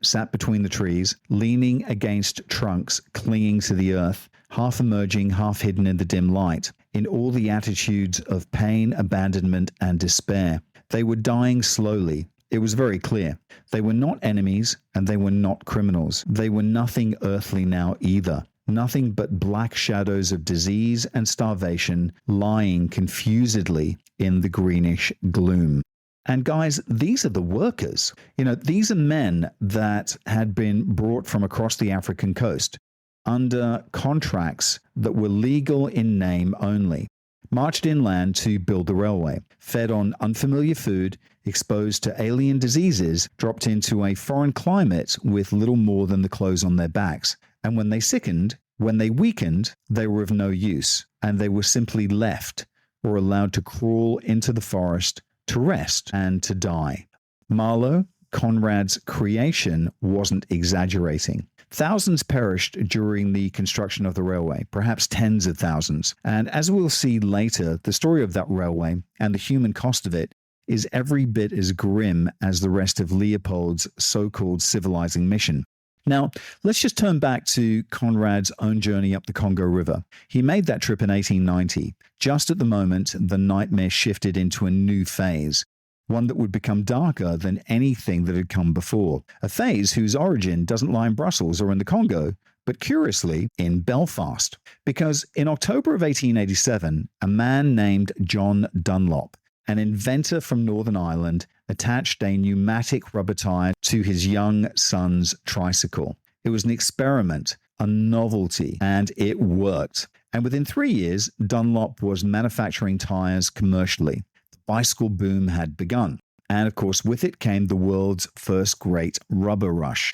sat between the trees, leaning against trunks, clinging to the earth, half emerging, half hidden in the dim light, in all the attitudes of pain, abandonment, and despair. They were dying slowly. It was very clear. They were not enemies, and they were not criminals. They were nothing earthly now either. Nothing but black shadows of disease and starvation lying confusedly in the greenish gloom." And guys, these are the workers. These are men that had been brought from across the African coast under contracts that were legal in name only, marched inland to build the railway, fed on unfamiliar food, exposed to alien diseases, dropped into a foreign climate with little more than the clothes on their backs. And when they sickened, when they weakened, they were of no use, and they were simply left or allowed to crawl into the forest to rest and to die. Marlowe, Conrad's creation, wasn't exaggerating. Thousands perished during the construction of the railway, perhaps tens of thousands. And as we'll see later, the story of that railway and the human cost of it is every bit as grim as the rest of Leopold's so-called civilizing mission. Now, let's just turn back to Conrad's own journey up the Congo River. He made that trip in 1890, just at the moment the nightmare shifted into a new phase, one that would become darker than anything that had come before, a phase whose origin doesn't lie in Brussels or in the Congo, but curiously in Belfast. Because in October of 1887, a man named John Dunlop, an inventor from Northern Ireland, attached a pneumatic rubber tire to his young son's tricycle. It was an experiment, a novelty, and it worked. And within 3 years, Dunlop was manufacturing tires commercially. The bicycle boom had begun. And of course, with it came the world's first great rubber rush.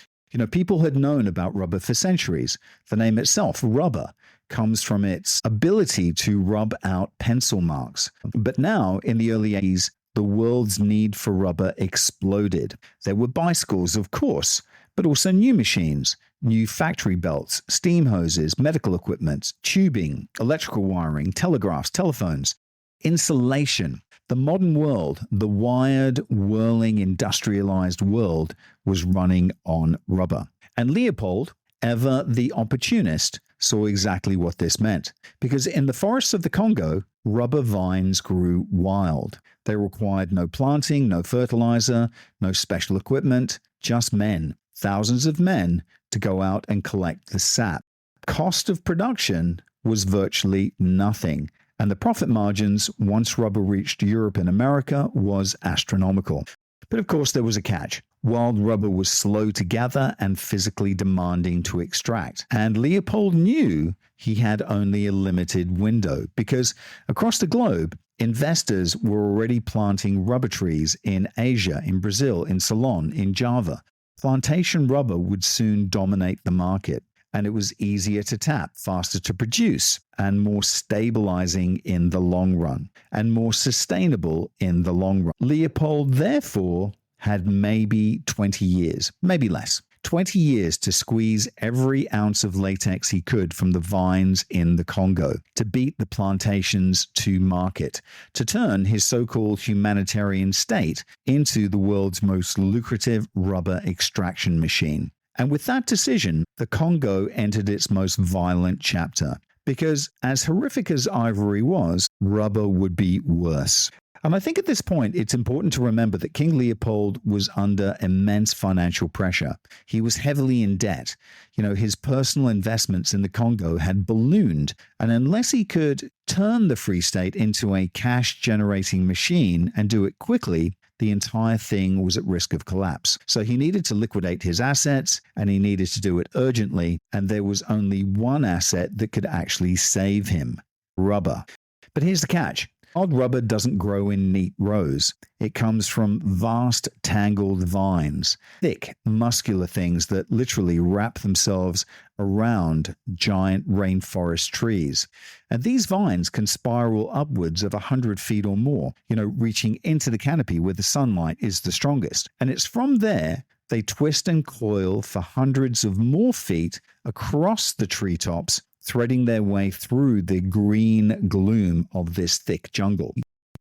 People had known about rubber for centuries. The name itself, rubber, comes from its ability to rub out pencil marks. But now, in the early 80s, the world's need for rubber exploded. There were bicycles, of course, but also new machines, new factory belts, steam hoses, medical equipment, tubing, electrical wiring, telegraphs, telephones, insulation. The modern world, the wired, whirling, industrialized world, was running on rubber. And Leopold, ever the opportunist, saw exactly what this meant. Because in the forests of the Congo, rubber vines grew wild. They required no planting, no fertilizer, no special equipment, just men, thousands of men, to go out and collect the sap. Cost of production was virtually nothing, and the profit margins, once rubber reached Europe and America, was astronomical. But of course, there was a catch. Wild rubber was slow to gather and physically demanding to extract. And Leopold knew he had only a limited window because across the globe, investors were already planting rubber trees in Asia, in Brazil, in Ceylon, in Java. Plantation rubber would soon dominate the market, and it was easier to tap, faster to produce, and more stabilizing in the long run, and more sustainable in the long run. Leopold, therefore, had maybe 20 years, maybe less. 20 years to squeeze every ounce of latex he could from the vines in the Congo, to beat the plantations to market, to turn his so-called humanitarian state into the world's most lucrative rubber extraction machine. And with that decision, the Congo entered its most violent chapter, because as horrific as ivory was, rubber would be worse. And I think at this point, it's important to remember that King Leopold was under immense financial pressure. He was heavily in debt. His personal investments in the Congo had ballooned. And unless he could turn the Free State into a cash-generating machine and do it quickly, the entire thing was at risk of collapse. So he needed to liquidate his assets, and he needed to do it urgently. And there was only one asset that could actually save him: rubber. But here's the catch. Wild rubber doesn't grow in neat rows. It comes from vast, tangled vines, thick, muscular things that literally wrap themselves around giant rainforest trees. And these vines can spiral upwards of 100 feet or more, reaching into the canopy where the sunlight is the strongest. And it's from there they twist and coil for hundreds of more feet across the treetops, threading their way through the green gloom of this thick jungle.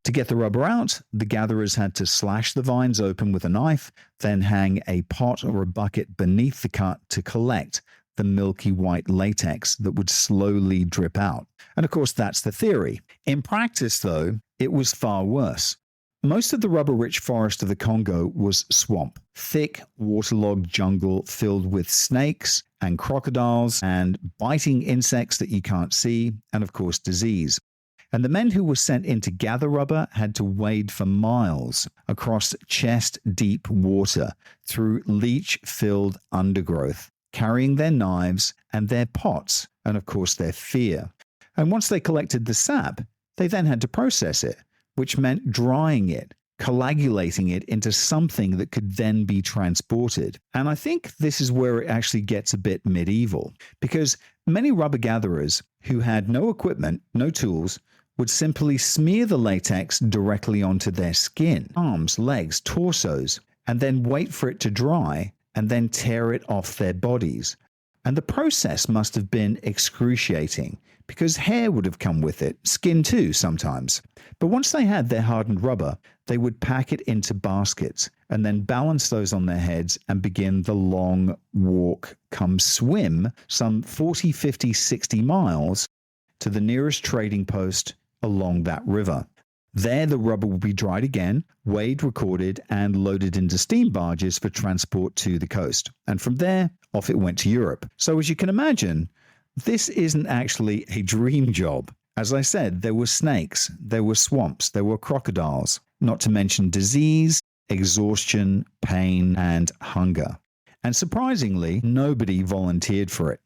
To get the rubber out, the gatherers had to slash the vines open with a knife, then hang a pot or a bucket beneath the cut to collect the milky white latex that would slowly drip out. And of course, that's the theory. In practice, though, it was far worse. Most of the rubber-rich forest of the Congo was swamp, thick, waterlogged jungle filled with snakes and crocodiles and biting insects that you can't see, and of course disease. And the men who were sent in to gather rubber had to wade for miles across chest-deep water through leech-filled undergrowth, carrying their knives and their pots, and of course their fear. And once they collected the sap, they then had to process it, which meant drying it, coagulating it into something that could then be transported. And I think this is where it actually gets a bit medieval, because many rubber gatherers who had no equipment, no tools, would simply smear the latex directly onto their skin, arms, legs, torsos, and then wait for it to dry and then tear it off their bodies. And the process must have been excruciating, because hair would have come with it, skin too sometimes. But once they had their hardened rubber, they would pack it into baskets and then balance those on their heads and begin the long walk, come swim, some 40, 50, 60 miles to the nearest trading post along that river. There, the rubber would be dried again, weighed, recorded, and loaded into steam barges for transport to the coast. And from there, off it went to Europe. So as you can imagine, this isn't actually a dream job. As I said, there were snakes, there were swamps, there were crocodiles, not to mention disease, exhaustion, pain, and hunger. And surprisingly, nobody volunteered for it.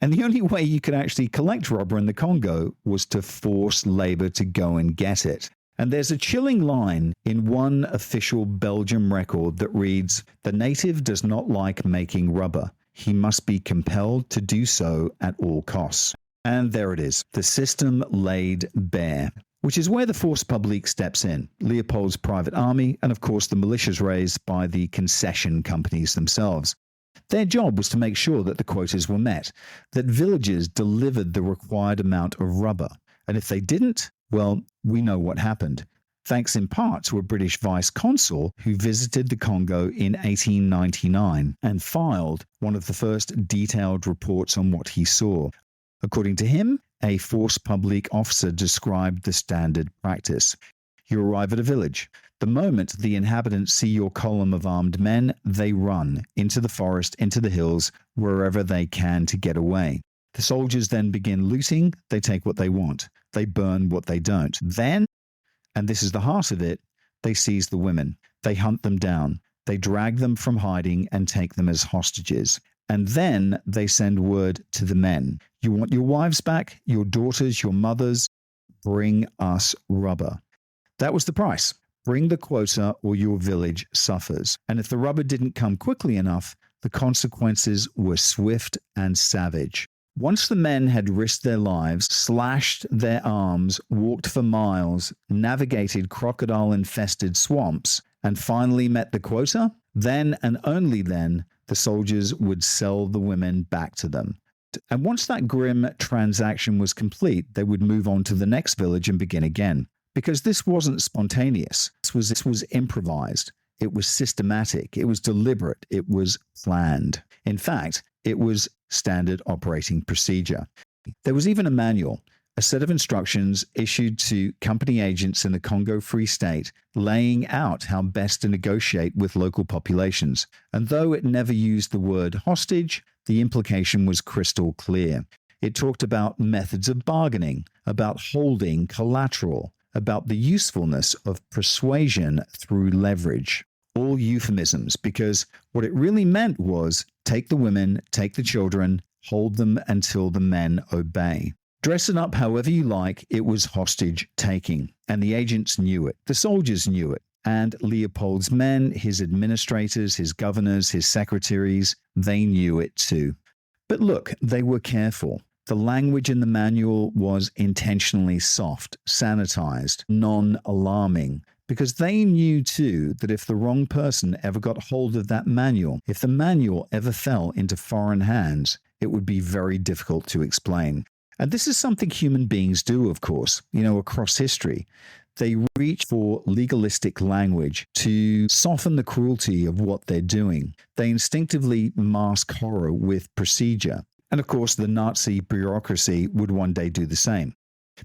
And the only way you could actually collect rubber in the Congo was to force labor to go and get it. And there's a chilling line in one official Belgium record that reads, "The native does not like making rubber. He must be compelled to do so at all costs." And there it is, the system laid bare, which is where the force publique steps in, Leopold's private army, and of course the militias raised by the concession companies themselves. Their job was to make sure that the quotas were met, that villages delivered the required amount of rubber. And if they didn't, well, we know what happened. Thanks in part to a British vice consul who visited the Congo in 1899 and filed one of the first detailed reports on what he saw. According to him, a force publique officer described the standard practice. You arrive at a village. The moment the inhabitants see your column of armed men, they run into the forest, into the hills, wherever they can to get away. The soldiers then begin looting. They take what they want. They burn what they don't. Then, and this is the heart of it, they seize the women. They hunt them down. They drag them from hiding and take them as hostages. And then they send word to the men. You want your wives back, your daughters, your mothers? Bring us rubber. That was the price. Bring the quota or your village suffers. And if the rubber didn't come quickly enough, the consequences were swift and savage. Once the men had risked their lives, slashed their arms, walked for miles, navigated crocodile-infested swamps, and finally met the quota, then and only then the soldiers would sell the women back to them. And once that grim transaction was complete, they would move on to the next village and begin again. Because this wasn't spontaneous. This was improvised. It was systematic. It was deliberate. It was planned. In fact, it was standard operating procedure. There was even a manual, a set of instructions issued to company agents in the Congo Free State, laying out how best to negotiate with local populations. And though it never used the word hostage, the implication was crystal clear. It talked about methods of bargaining, about holding collateral, about the usefulness of persuasion through leverage. All euphemisms, because what it really meant was take the women, take the children, hold them until the men obey. Dress it up however you like, it was hostage taking. And the agents knew it. The soldiers knew it. And Leopold's men, his administrators, his governors, his secretaries, they knew it too. But look, they were careful. The language in the manual was intentionally soft, sanitized, non-alarming, because they knew too that if the wrong person ever got hold of that manual, if the manual ever fell into foreign hands, it would be very difficult to explain. And this is something human beings do, of course, across history. They reach for legalistic language to soften the cruelty of what they're doing. They instinctively mask horror with procedure. And of course, the Nazi bureaucracy would one day do the same.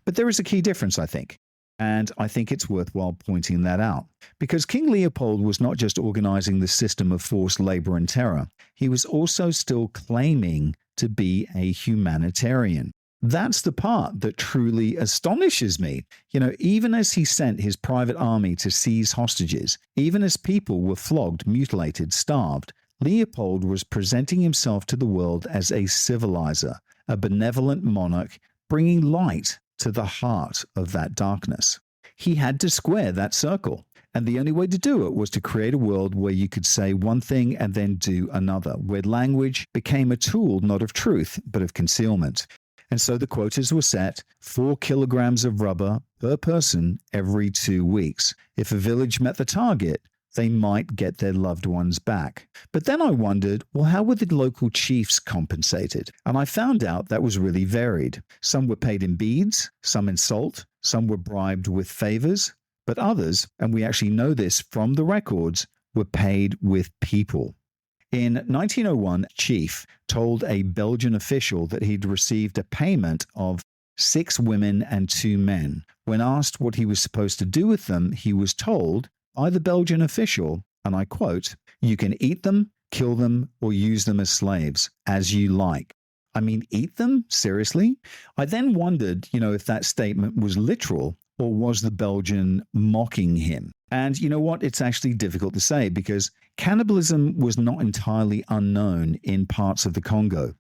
But there is a key difference, I think. And I think it's worthwhile pointing that out. Because King Leopold was not just organizing the system of forced labor and terror, he was also still claiming to be a humanitarian. That's the part that truly astonishes me. Even as he sent his private army to seize hostages, even as people were flogged, mutilated, starved, Leopold was presenting himself to the world as a civilizer, a benevolent monarch, bringing light to the heart of that darkness. He had to square that circle, and the only way to do it was to create a world where you could say one thing and then do another, where language became a tool not of truth, but of concealment. And so the quotas were set, 4 kilograms of rubber per person every 2 weeks. If a village met the target, they might get their loved ones back. But then I wondered, well, how were the local chiefs compensated? And I found out that was really varied. Some were paid in beads, some in salt, some were bribed with favors, but others, and we actually know this from the records, were paid with people. In 1901, a chief told a Belgian official that he'd received a payment of 6 women and 2 men. When asked what he was supposed to do with them, he was told by the Belgian official, and I quote, "You can eat them, kill them, or use them as slaves, as you like." I mean, eat them? Seriously? I then wondered, if that statement was literal, or was the Belgian mocking him? And you know what? It's actually difficult to say, because cannibalism was not entirely unknown in parts of the Congo.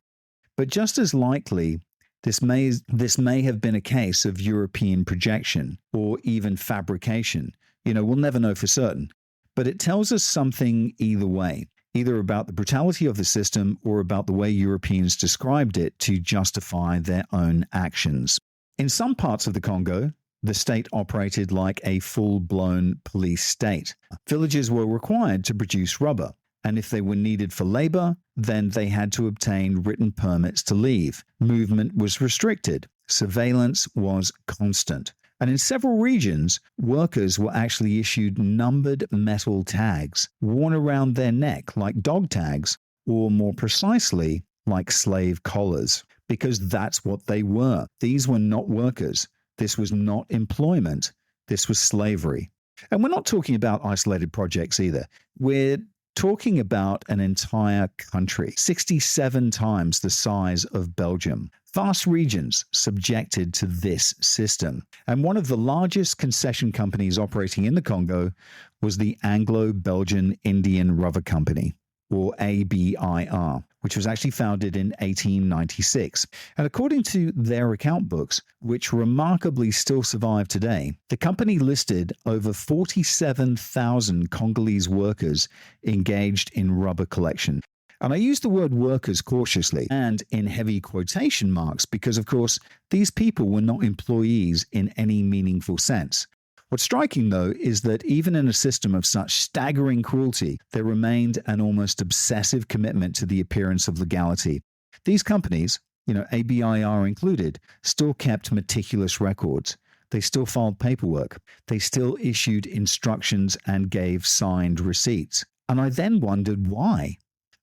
But just as likely, this may have been a case of European projection, or even fabrication. We'll never know for certain. But it tells us something either way. either about the brutality of the system or about the way Europeans described it to justify their own actions. In some parts of the Congo, the state operated like a full-blown police state. Villages were required to produce rubber, and if they were needed for labor, then they had to obtain written permits to leave. Movement was restricted. Surveillance was constant. And in several regions, workers were actually issued numbered metal tags worn around their neck like dog tags, or more precisely, like slave collars, because that's what they were. These were not workers. This was not employment. This was slavery. And we're not talking about isolated projects either. We're talking about an entire country, 67 times the size of Belgium. Vast regions subjected to this system. And one of the largest concession companies operating in the Congo was the Anglo-Belgian Indian Rubber Company, or ABIR, which was actually founded in 1896. And according to their account books, which remarkably still survive today, the company listed over 47,000 Congolese workers engaged in rubber collection. And I use the word workers cautiously and in heavy quotation marks because, of course, these people were not employees in any meaningful sense. What's striking, though, is that even in a system of such staggering cruelty, there remained an almost obsessive commitment to the appearance of legality. These companies, ABIR included, still kept meticulous records. They still filed paperwork. They still issued instructions and gave signed receipts. And I then wondered why.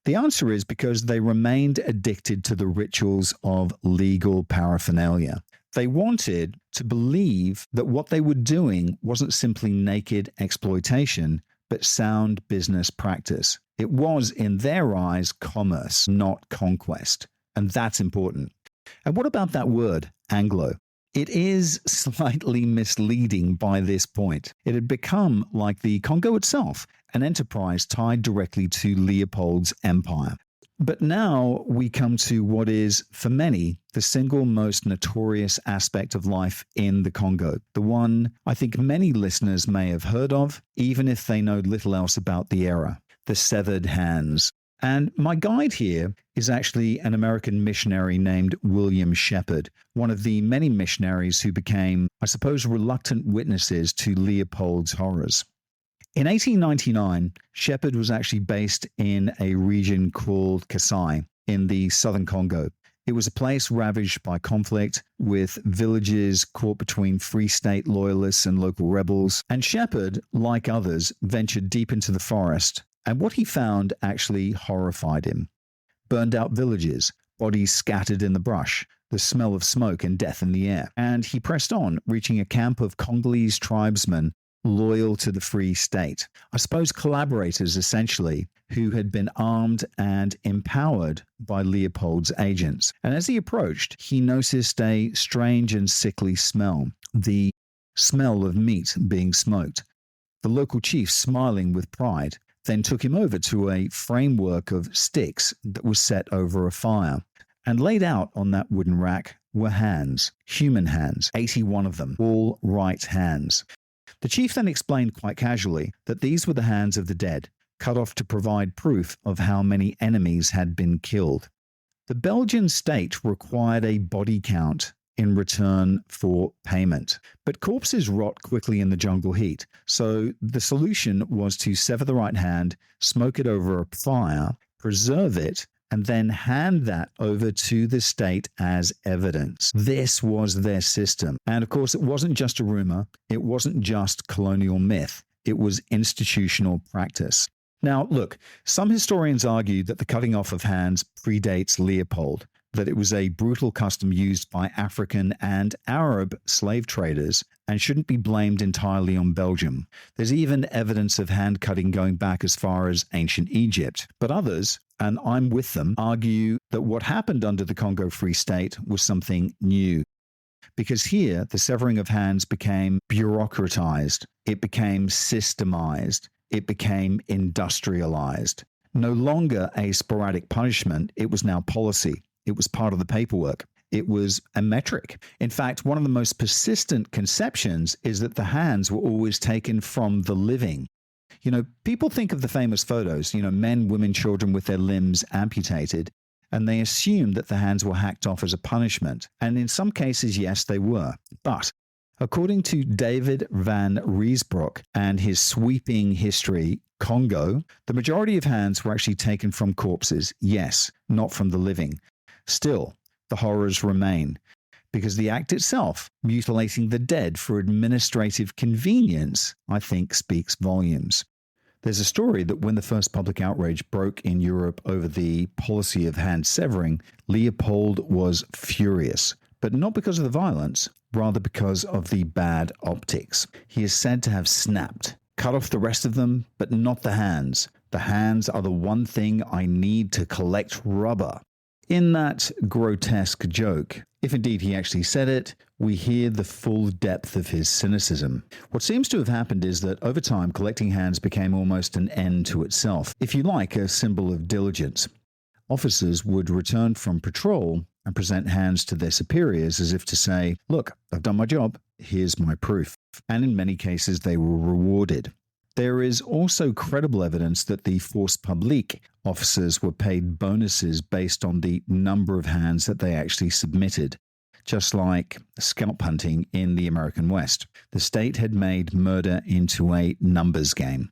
The answer is because they remained addicted to the rituals of legal paraphernalia. They wanted to believe that what they were doing wasn't simply naked exploitation, but sound business practice. It was, in their eyes, commerce, not conquest. And that's important. And what about that word, Anglo? It is slightly misleading by this point. It had become, like the Congo itself, an enterprise tied directly to Leopold's empire. But now we come to what is, for many, the single most notorious aspect of life in the Congo. The one I think many listeners may have heard of, even if they know little else about the era. The severed hands. And my guide here is actually an American missionary named William Shepherd, one of the many missionaries who became, I suppose, reluctant witnesses to Leopold's horrors. In 1899, Shepherd was actually based in a region called Kasai in the southern Congo. It was a place ravaged by conflict, with villages caught between Free State loyalists and local rebels. And Shepherd, like others, ventured deep into the forest. And what he found actually horrified him. Burned out villages, bodies scattered in the brush, the smell of smoke and death in the air. And he pressed on, reaching a camp of Congolese tribesmen loyal to the Free State. I suppose collaborators, essentially, who had been armed and empowered by Leopold's agents. And as he approached, he noticed a strange and sickly smell, the smell of meat being smoked. The local chief, smiling with pride, then took him over to a framework of sticks that was set over a fire. And laid out on that wooden rack were hands, human hands, 81 of them, all right hands. The chief then explained quite casually that these were the hands of the dead, cut off to provide proof of how many enemies had been killed. The Belgian state required a body count in return for payment. But corpses rot quickly in the jungle heat, so the solution was to sever the right hand, smoke it over a fire, preserve it, and then hand that over to the state as evidence. This was their system. And of course, it wasn't just a rumor. It wasn't just colonial myth. It was institutional practice. Now, look, some historians argue that the cutting off of hands predates Leopold, that it was a brutal custom used by African and Arab slave traders and shouldn't be blamed entirely on Belgium. There's even evidence of hand cutting going back as far as ancient Egypt. But others, and I'm with them, argue that what happened under the Congo Free State was something new. Because here, the severing of hands became bureaucratized, it became systemized, it became industrialized. No longer a sporadic punishment, it was now policy. It was part of the paperwork. It was a metric. In fact, one of the most persistent conceptions is that the hands were always taken from the living. People think of the famous photos, men, women, children with their limbs amputated, and they assume that the hands were hacked off as a punishment. And in some cases, yes, they were. But according to David van Riesbroek and his sweeping history, Congo, the majority of hands were actually taken from corpses, yes, not from the living. Still, the horrors remain, because the act itself, mutilating the dead for administrative convenience, I think speaks volumes. There's a story that when the first public outrage broke in Europe over the policy of hand severing, Leopold was furious, but not because of the violence, rather because of the bad optics. He is said to have snapped, cut off the rest of them, but not the hands. The hands are the one thing I need to collect rubber. In that grotesque joke, if indeed he actually said it, we hear the full depth of his cynicism. What seems to have happened is that over time, collecting hands became almost an end to itself, if you like, a symbol of diligence. Officers would return from patrol and present hands to their superiors as if to say, look, I've done my job, here's my proof. And in many cases, they were rewarded. There is also credible evidence that the force publique officers were paid bonuses based on the number of hands that they actually submitted, just like scalp hunting in the American West. The state had made murder into a numbers game.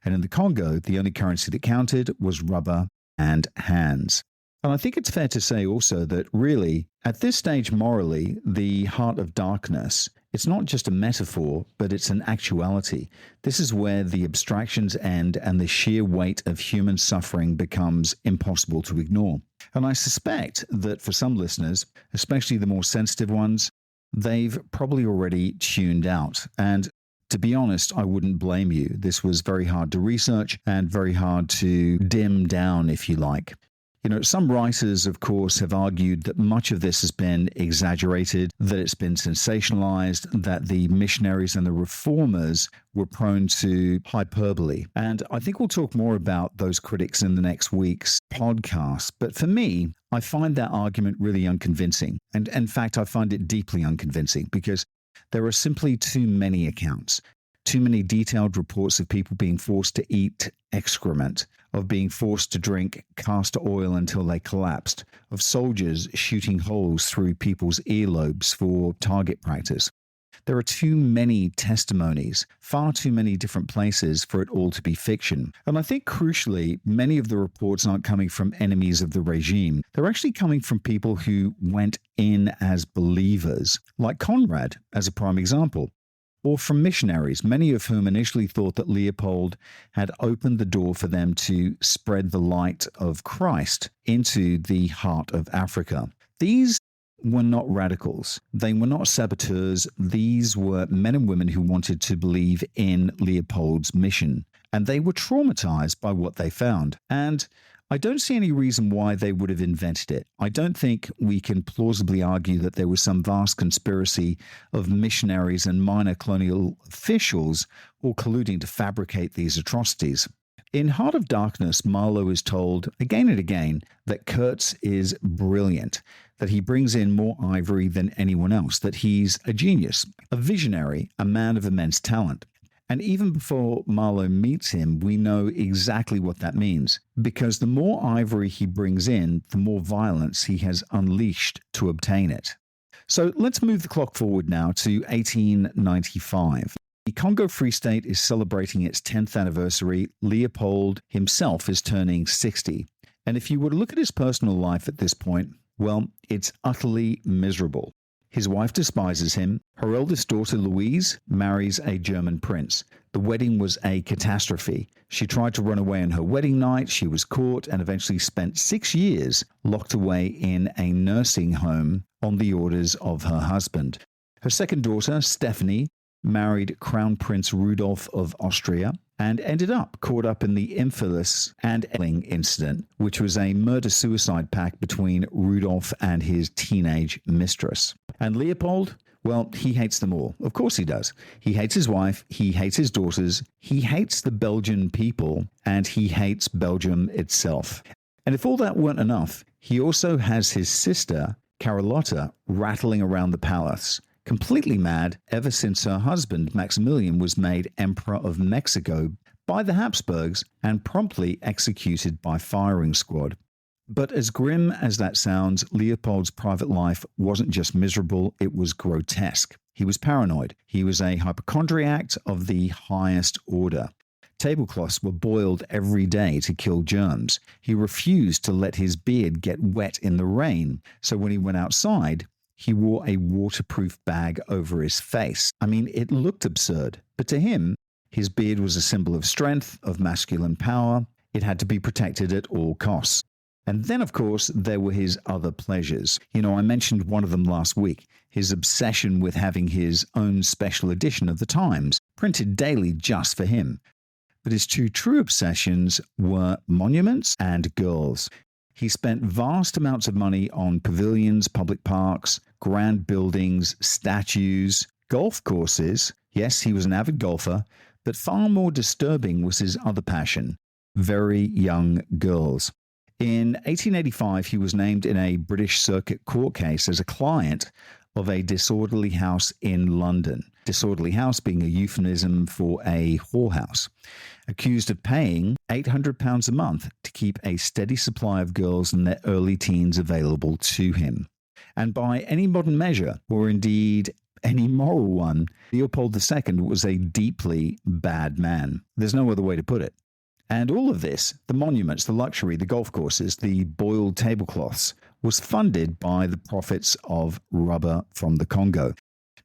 And in the Congo, the only currency that counted was rubber and hands. And I think it's fair to say also that really, at this stage morally, the heart of darkness, it's not just a metaphor, but it's an actuality. This is where the abstractions end and the sheer weight of human suffering becomes impossible to ignore. And I suspect that for some listeners, especially the more sensitive ones, they've probably already tuned out. And to be honest, I wouldn't blame you. This was very hard to research and very hard to dim down, if you like. Some writers, of course, have argued that much of this has been exaggerated, that it's been sensationalized, that the missionaries and the reformers were prone to hyperbole. And I think we'll talk more about those critics in the next week's podcast. But for me, I find that argument really unconvincing. And in fact, I find it deeply unconvincing because there are simply too many accounts. Too many detailed reports of people being forced to eat excrement, of being forced to drink castor oil until they collapsed, of soldiers shooting holes through people's earlobes for target practice. There are too many testimonies, far too many different places for it all to be fiction. And I think crucially, many of the reports aren't coming from enemies of the regime. They're actually coming from people who went in as believers, like Conrad as a prime example. Or from missionaries, many of whom initially thought that Leopold had opened the door for them to spread the light of Christ into the heart of Africa. These were not radicals. They were not saboteurs. These were men and women who wanted to believe in Leopold's mission. And they were traumatized by what they found. And I don't see any reason why they would have invented it. I don't think we can plausibly argue that there was some vast conspiracy of missionaries and minor colonial officials all colluding to fabricate these atrocities. In Heart of Darkness, Marlowe is told again and again that Kurtz is brilliant, that he brings in more ivory than anyone else, that he's a genius, a visionary, a man of immense talent. And even before Marlowe meets him, we know exactly what that means, because the more ivory he brings in, the more violence he has unleashed to obtain it. So let's move the clock forward now to 1895. The Congo Free State is celebrating its 10th anniversary. Leopold himself is turning 60. And if you were to look at his personal life at this point, well, it's utterly miserable. His wife despises him. Her eldest daughter, Louise, marries a German prince. The wedding was a catastrophe. She tried to run away on her wedding night. She was caught and eventually spent 6 years locked away in a nursing home on the orders of her husband. Her second daughter, Stephanie, married Crown Prince Rudolph of Austria and ended up caught up in the infamous and Elling incident, which was a murder-suicide pact between Rudolph and his teenage mistress. And Leopold, well, he hates them all. Of course he does. He hates his wife, he hates his daughters, he hates the Belgian people, and he hates Belgium itself. And if all that weren't enough, he also has his sister, Carlotta, rattling around the palace, completely mad ever since her husband, Maximilian, was made Emperor of Mexico by the Habsburgs and promptly executed by firing squad. But as grim as that sounds, Leopold's private life wasn't just miserable, it was grotesque. He was paranoid. He was a hypochondriac of the highest order. Tablecloths were boiled every day to kill germs. He refused to let his beard get wet in the rain, so when he went outside, he wore a waterproof bag over his face. I mean, it looked absurd, but to him, his beard was a symbol of strength, of masculine power. It had to be protected at all costs. And then, of course, there were his other pleasures. I mentioned one of them last week, his obsession with having his own special edition of the Times, printed daily just for him. But his two true obsessions were monuments and girls. He spent vast amounts of money on pavilions, public parks, grand buildings, statues, golf courses. Yes, he was an avid golfer, but far more disturbing was his other passion, very young girls. In 1885, he was named in a British circuit court case as a client of a disorderly house in London. Disorderly house being a euphemism for a whorehouse. Accused of paying £800 a month to keep a steady supply of girls in their early teens available to him. And by any modern measure, or indeed any moral one, Leopold II was a deeply bad man. There's no other way to put it. And all of this, the monuments, the luxury, the golf courses, the boiled tablecloths, was funded by the profits of rubber from the Congo.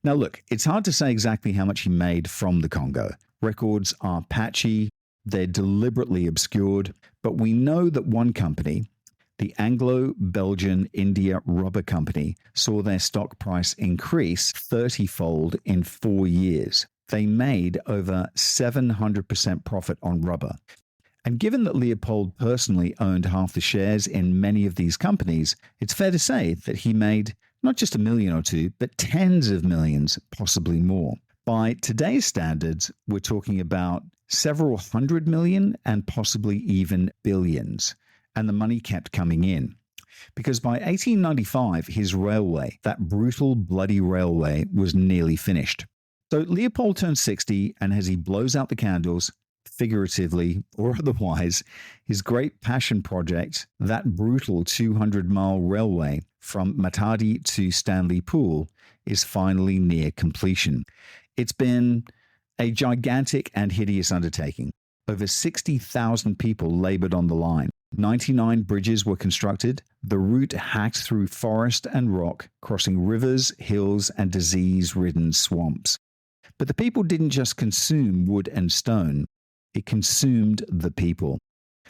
Now look, it's hard to say exactly how much he made from the Congo. Records are patchy, they're deliberately obscured, but we know that one company, the Anglo-Belgian India Rubber Company, saw their stock price increase 30-fold in 4 years. They made over 700% profit on rubber. And given that Leopold personally owned half the shares in many of these companies, it's fair to say that he made not just $1 million or $2 million, but tens of millions, possibly more. By today's standards, we're talking about several hundred million and possibly even billions. And the money kept coming in. Because by 1895, his railway, that brutal, bloody railway, was nearly finished. So Leopold turned 60, and as he blows out the candles, figuratively or otherwise, his great passion project, that brutal 200-mile railway from Matadi to Stanley Pool, is finally near completion. It's been a gigantic and hideous undertaking. Over 60,000 people labored on the line. 99 bridges were constructed, the route hacked through forest and rock, crossing rivers, hills, and disease-ridden swamps. But the people didn't just consume wood and stone, it consumed the people.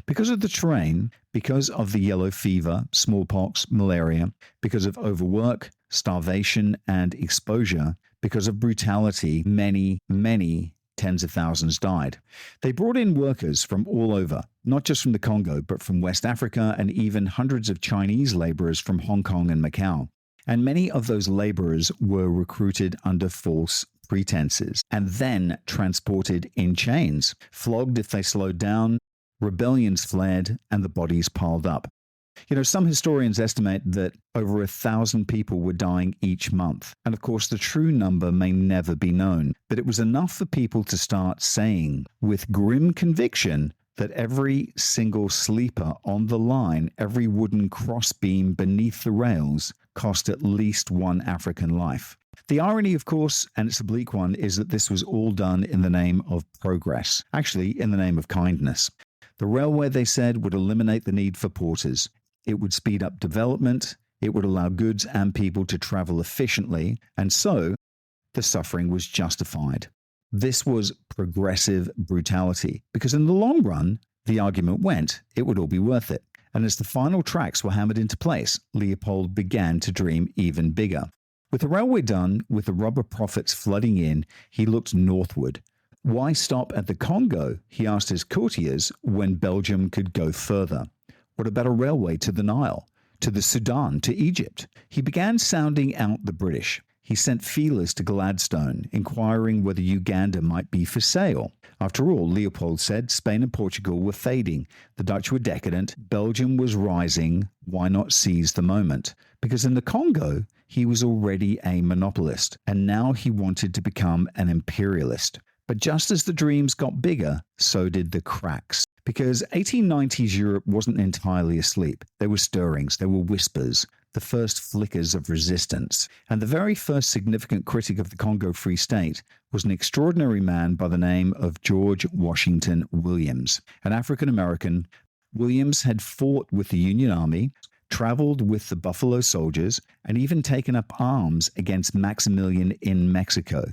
Because of the terrain, because of the yellow fever, smallpox, malaria, because of overwork, starvation, and exposure, because of brutality, many, many tens of thousands died. They brought in workers from all over, not just from the Congo, but from West Africa and even hundreds of Chinese laborers from Hong Kong and Macau. And many of those laborers were recruited under false pretenses and then transported in chains, flogged if they slowed down, rebellions flared, and the bodies piled up. Some historians estimate that over 1,000 people were dying each month. And of course, the true number may never be known. But it was enough for people to start saying, with grim conviction, that every single sleeper on the line, every wooden crossbeam beneath the rails, cost at least one African life. The irony, of course, and it's a bleak one, is that this was all done in the name of progress. Actually, in the name of kindness. The railway, they said, would eliminate the need for porters. It would speed up development, it would allow goods and people to travel efficiently, and so the suffering was justified. This was progressive brutality, because in the long run, the argument went, it would all be worth it. And as the final tracks were hammered into place, Leopold began to dream even bigger. With the railway done, with the rubber profits flooding in, he looked northward. Why stop at the Congo, he asked his courtiers, when Belgium could go further? What about a railway to the Nile, to the Sudan, to Egypt? He began sounding out the British. He sent feelers to Gladstone, inquiring whether Uganda might be for sale. After all, Leopold said, Spain and Portugal were fading, the Dutch were decadent, Belgium was rising, why not seize the moment? Because in the Congo, he was already a monopolist, and now he wanted to become an imperialist. But just as the dreams got bigger, so did the cracks. Because 1890s Europe wasn't entirely asleep. There were stirrings, there were whispers, the first flickers of resistance. And the very first significant critic of the Congo Free State was an extraordinary man by the name of George Washington Williams, an African American. Williams had fought with the Union Army, traveled with the Buffalo Soldiers, and even taken up arms against Maximilian in Mexico.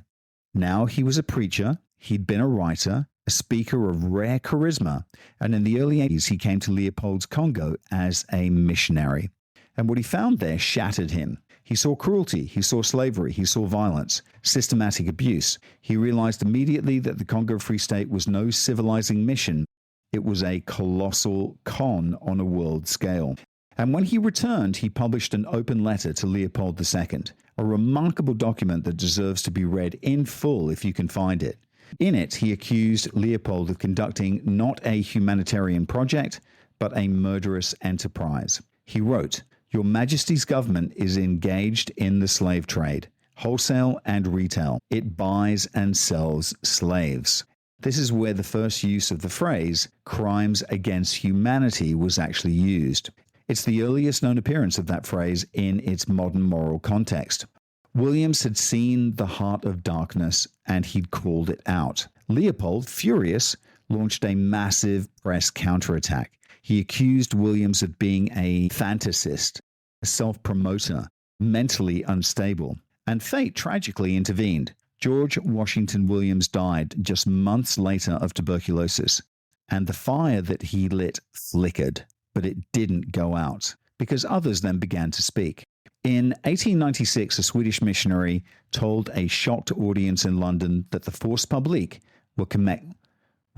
Now he was a preacher, he'd been a writer, a speaker of rare charisma, and in the early 80s he came to Leopold's Congo as a missionary. And what he found there shattered him. He saw cruelty, he saw slavery, he saw violence, systematic abuse. He realized immediately that the Congo Free State was no civilizing mission. It was a colossal con on a world scale. And when he returned, he published an open letter to Leopold II, a remarkable document that deserves to be read in full if you can find it. In it, he accused Leopold of conducting not a humanitarian project, but a murderous enterprise. He wrote, "Your Majesty's government is engaged in the slave trade, wholesale and retail. It buys and sells slaves." This is where the first use of the phrase crimes against humanity was actually used. It's the earliest known appearance of that phrase in its modern moral context. Williams had seen the heart of darkness and he'd called it out. Leopold, furious, launched a massive press counterattack. He accused Williams of being a fantasist, a self-promoter, mentally unstable. And fate tragically intervened. George Washington Williams died just months later of tuberculosis. And the fire that he lit flickered, but it didn't go out, because others then began to speak. In 1896, a Swedish missionary told a shocked audience in London that the force publique were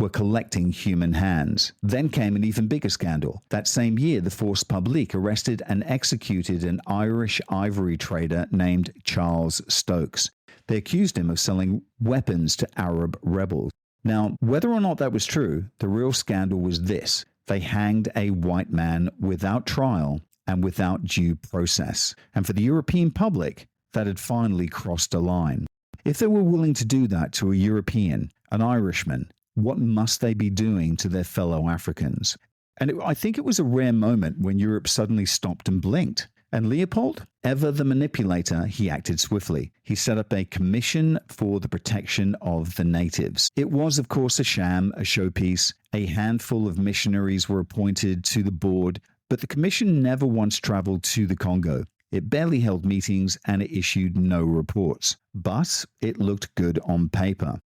collecting human hands. Then came an even bigger scandal. That same year, the force publique arrested and executed an Irish ivory trader named Charles Stokes. They accused him of selling weapons to Arab rebels. Now, whether or not that was true, the real scandal was this. They hanged a white man without trial and without due process. And for the European public, that had finally crossed a line. If they were willing to do that to a European, an Irishman, what must they be doing to their fellow Africans? And I think it was a rare moment when Europe suddenly stopped and blinked. And Leopold, ever the manipulator, he acted swiftly. He set up a commission for the protection of the natives. It was, of course, a sham, a showpiece. A handful of missionaries were appointed to the board, but the commission never once traveled to the Congo. It barely held meetings and it issued no reports. But it looked good on paper.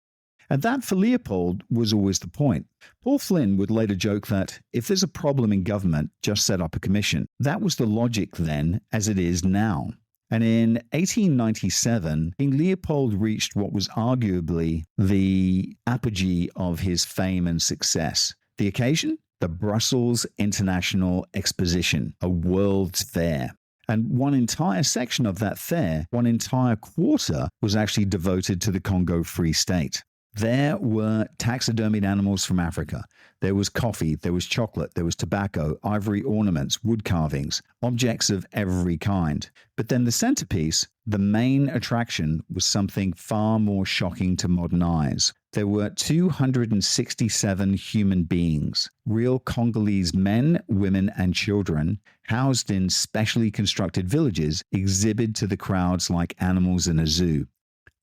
And that, for Leopold, was always the point. Paul Flynn would later joke that if there's a problem in government, just set up a commission. That was the logic then, as it is now. And in 1897, King Leopold reached what was arguably the apogee of his fame and success. The occasion? The Brussels International Exposition, a world's fair. And one entire section of that fair, one entire quarter, was actually devoted to the Congo Free State. There were taxidermied animals from Africa. There was coffee, there was chocolate, there was tobacco, ivory ornaments, wood carvings, objects of every kind. But then the centerpiece, the main attraction, was something far more shocking to modern eyes. There were 267 human beings, real Congolese men, women, and children, housed in specially constructed villages, exhibited to the crowds like animals in a zoo.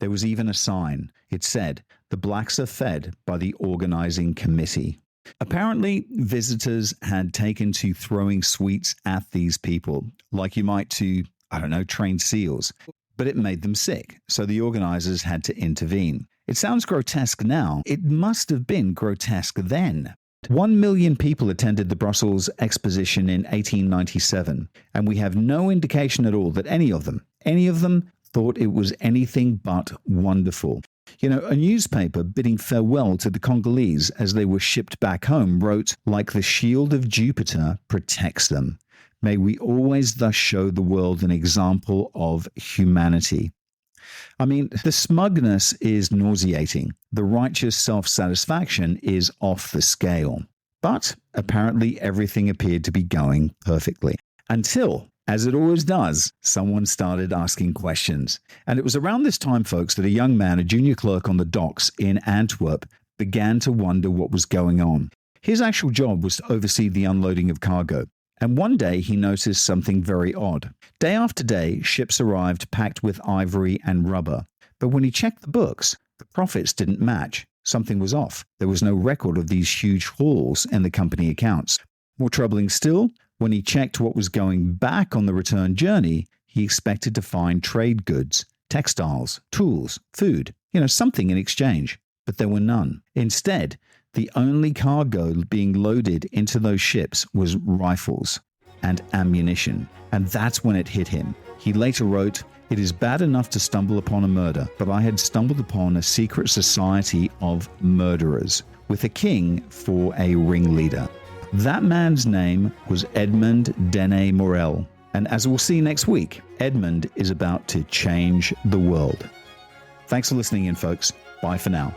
There was even a sign. It said, "The blacks are fed by the organizing committee." Apparently, visitors had taken to throwing sweets at these people, like you might to, trained seals. But it made them sick, so the organizers had to intervene. It sounds grotesque now. It must have been grotesque then. 1 million people attended the Brussels Exposition in 1897, and we have no indication at all that any of them thought it was anything but wonderful. A newspaper bidding farewell to the Congolese as they were shipped back home wrote, "Like the shield of Jupiter protects them. May we always thus show the world an example of humanity." The smugness is nauseating. The righteous self-satisfaction is off the scale. But apparently everything appeared to be going perfectly. Until As it always does, someone started asking questions. And it was around this time, folks, that a young man, a junior clerk on the docks in Antwerp, began to wonder what was going on. His actual job was to oversee the unloading of cargo. And one day he noticed something very odd. Day after day, ships arrived packed with ivory and rubber. But when he checked the books, the profits didn't match. Something was off. There was no record of these huge hauls in the company accounts. More troubling still, when he checked what was going back on the return journey, he expected to find trade goods, textiles, tools, food, something in exchange. But there were none. Instead, the only cargo being loaded into those ships was rifles and ammunition. And that's when it hit him. He later wrote, "It is bad enough to stumble upon a murder, but I had stumbled upon a secret society of murderers, with a king for a ringleader." That man's name was Edmond Dene Morel. And as we'll see next week, Edmond is about to change the world. Thanks for listening in, folks. Bye for now.